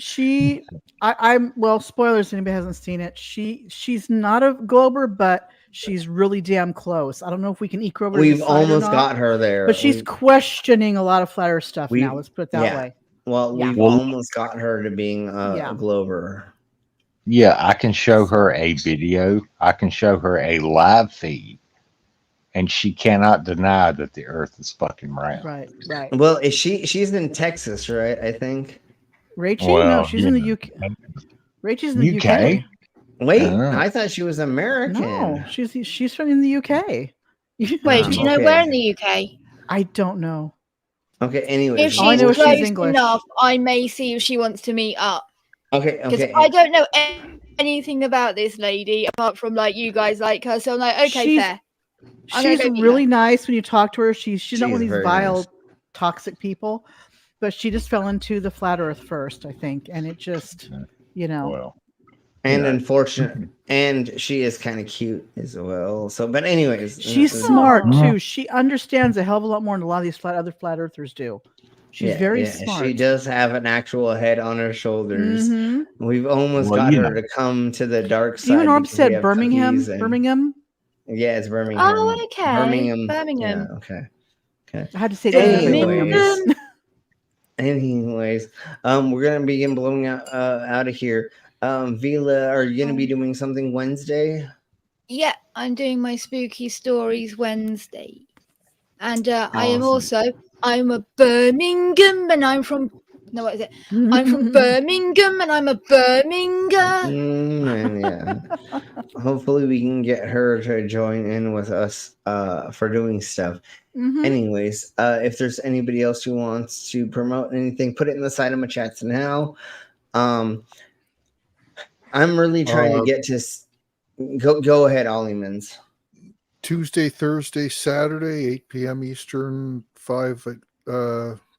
I'm well. Spoilers. Anybody hasn't seen it. She's not a Glober, but she's really damn close. I don't know if we can eke her over. We've almost got her there, but she's questioning a lot of Flat Earth stuff now. Let's put it that way. Well, we've almost got her to being a Glober. Yeah, I can show her a video. I can show her a live feed, and she cannot deny that the Earth is fucking round. Right. Well, is she's in Texas, right? I think. Rachel? No, she's in the UK. Rachel's in the UK. Wait, I thought she was American. No, she's from in the UK. Wait, do you know where in the UK? I don't know. Okay, anyway. If she's close enough, I may see if she wants to meet up. Okay. Because I don't know anything about this lady apart from like you guys like her, so I'm like, okay, fair. She's really nice when you talk to her. She's not one of these vile, toxic people, but she just fell into the Flat Earth first, I think, and it just, And unfortunate, and she is kind of cute as well. So, but anyways, she's smart too. She understands a hell of a lot more than a lot of these other flat earthers do. She's very smart. She does have an actual head on her shoulders. We've almost got her to come to the dark side. Even Orb said Birmingham. Birmingham. Yeah, it's Birmingham. Oh, okay. Birmingham. Yeah, okay. I had to say that. Anyways, we're gonna begin blowing out of here. Vila, are you gonna be doing something Wednesday? Yeah, I'm doing my spooky stories Wednesday, and I am Awesome. also I'm a Birmingham, and I'm from what is it? I'm from Birmingham, and I'm a Birmingham. Yeah. Hopefully, we can get her to join in with us for doing stuff. Anyways, if there's anybody else who wants to promote anything, put it in the side of my chats now. I'm really trying to get to go ahead, Ollymans. Tuesday, Thursday, Saturday, 8 p.m. Eastern, 5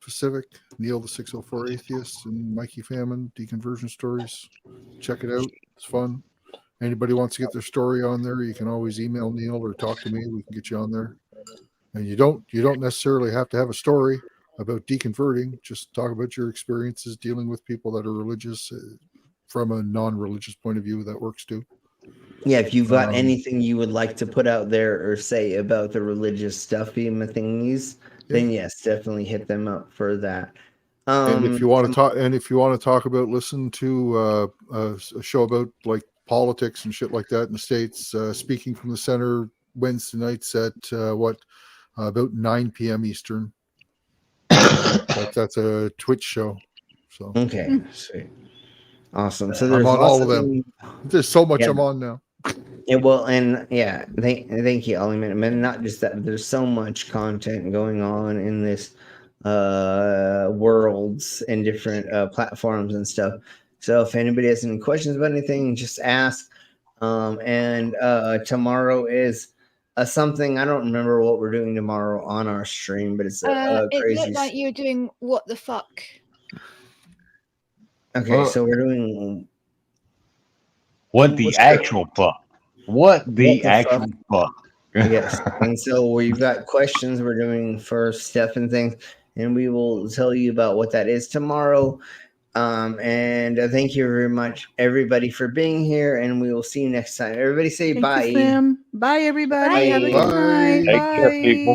Pacific. Neil the 604 Atheist and Mikey Famine, Deconversion Stories. Check it out. It's fun. Anybody wants to get their story on there, you can always email Neil or talk to me. We can get you on there. And you don't necessarily have to have a story about deconverting. Just talk about your experiences dealing with people that are religious from a non-religious point of view. That works too. Yeah, if you've got anything you would like to put out there or say about the religious stuff, thingies, then yes, definitely hit them up for that. And if you want to talk, about, listen to a show about like politics and shit like that in the States. Speaking from the Center Wednesday nights at about 9 p.m. Eastern. That's a Twitch show. So okay, sweet, awesome. So I'm on all of them. There's so much I'm on now. Yeah, well, and yeah, thank you, Ollie. And not just that, but there's so much content going on in this worlds and different platforms and stuff. So if anybody has any questions about anything, just ask. And tomorrow is something, I don't remember what we're doing tomorrow on our stream, but it's it crazy. looked like you were doing what the fuck. Okay, so we're doing what the actual fuck. What the actual fuck. Yes, and so we've got questions we're doing for Steph and things, and we will tell you about what that is tomorrow. And thank you very much, everybody, for being here, and we will see you next time. Everybody say bye. Bye, everybody. Have a good night. Take care, people.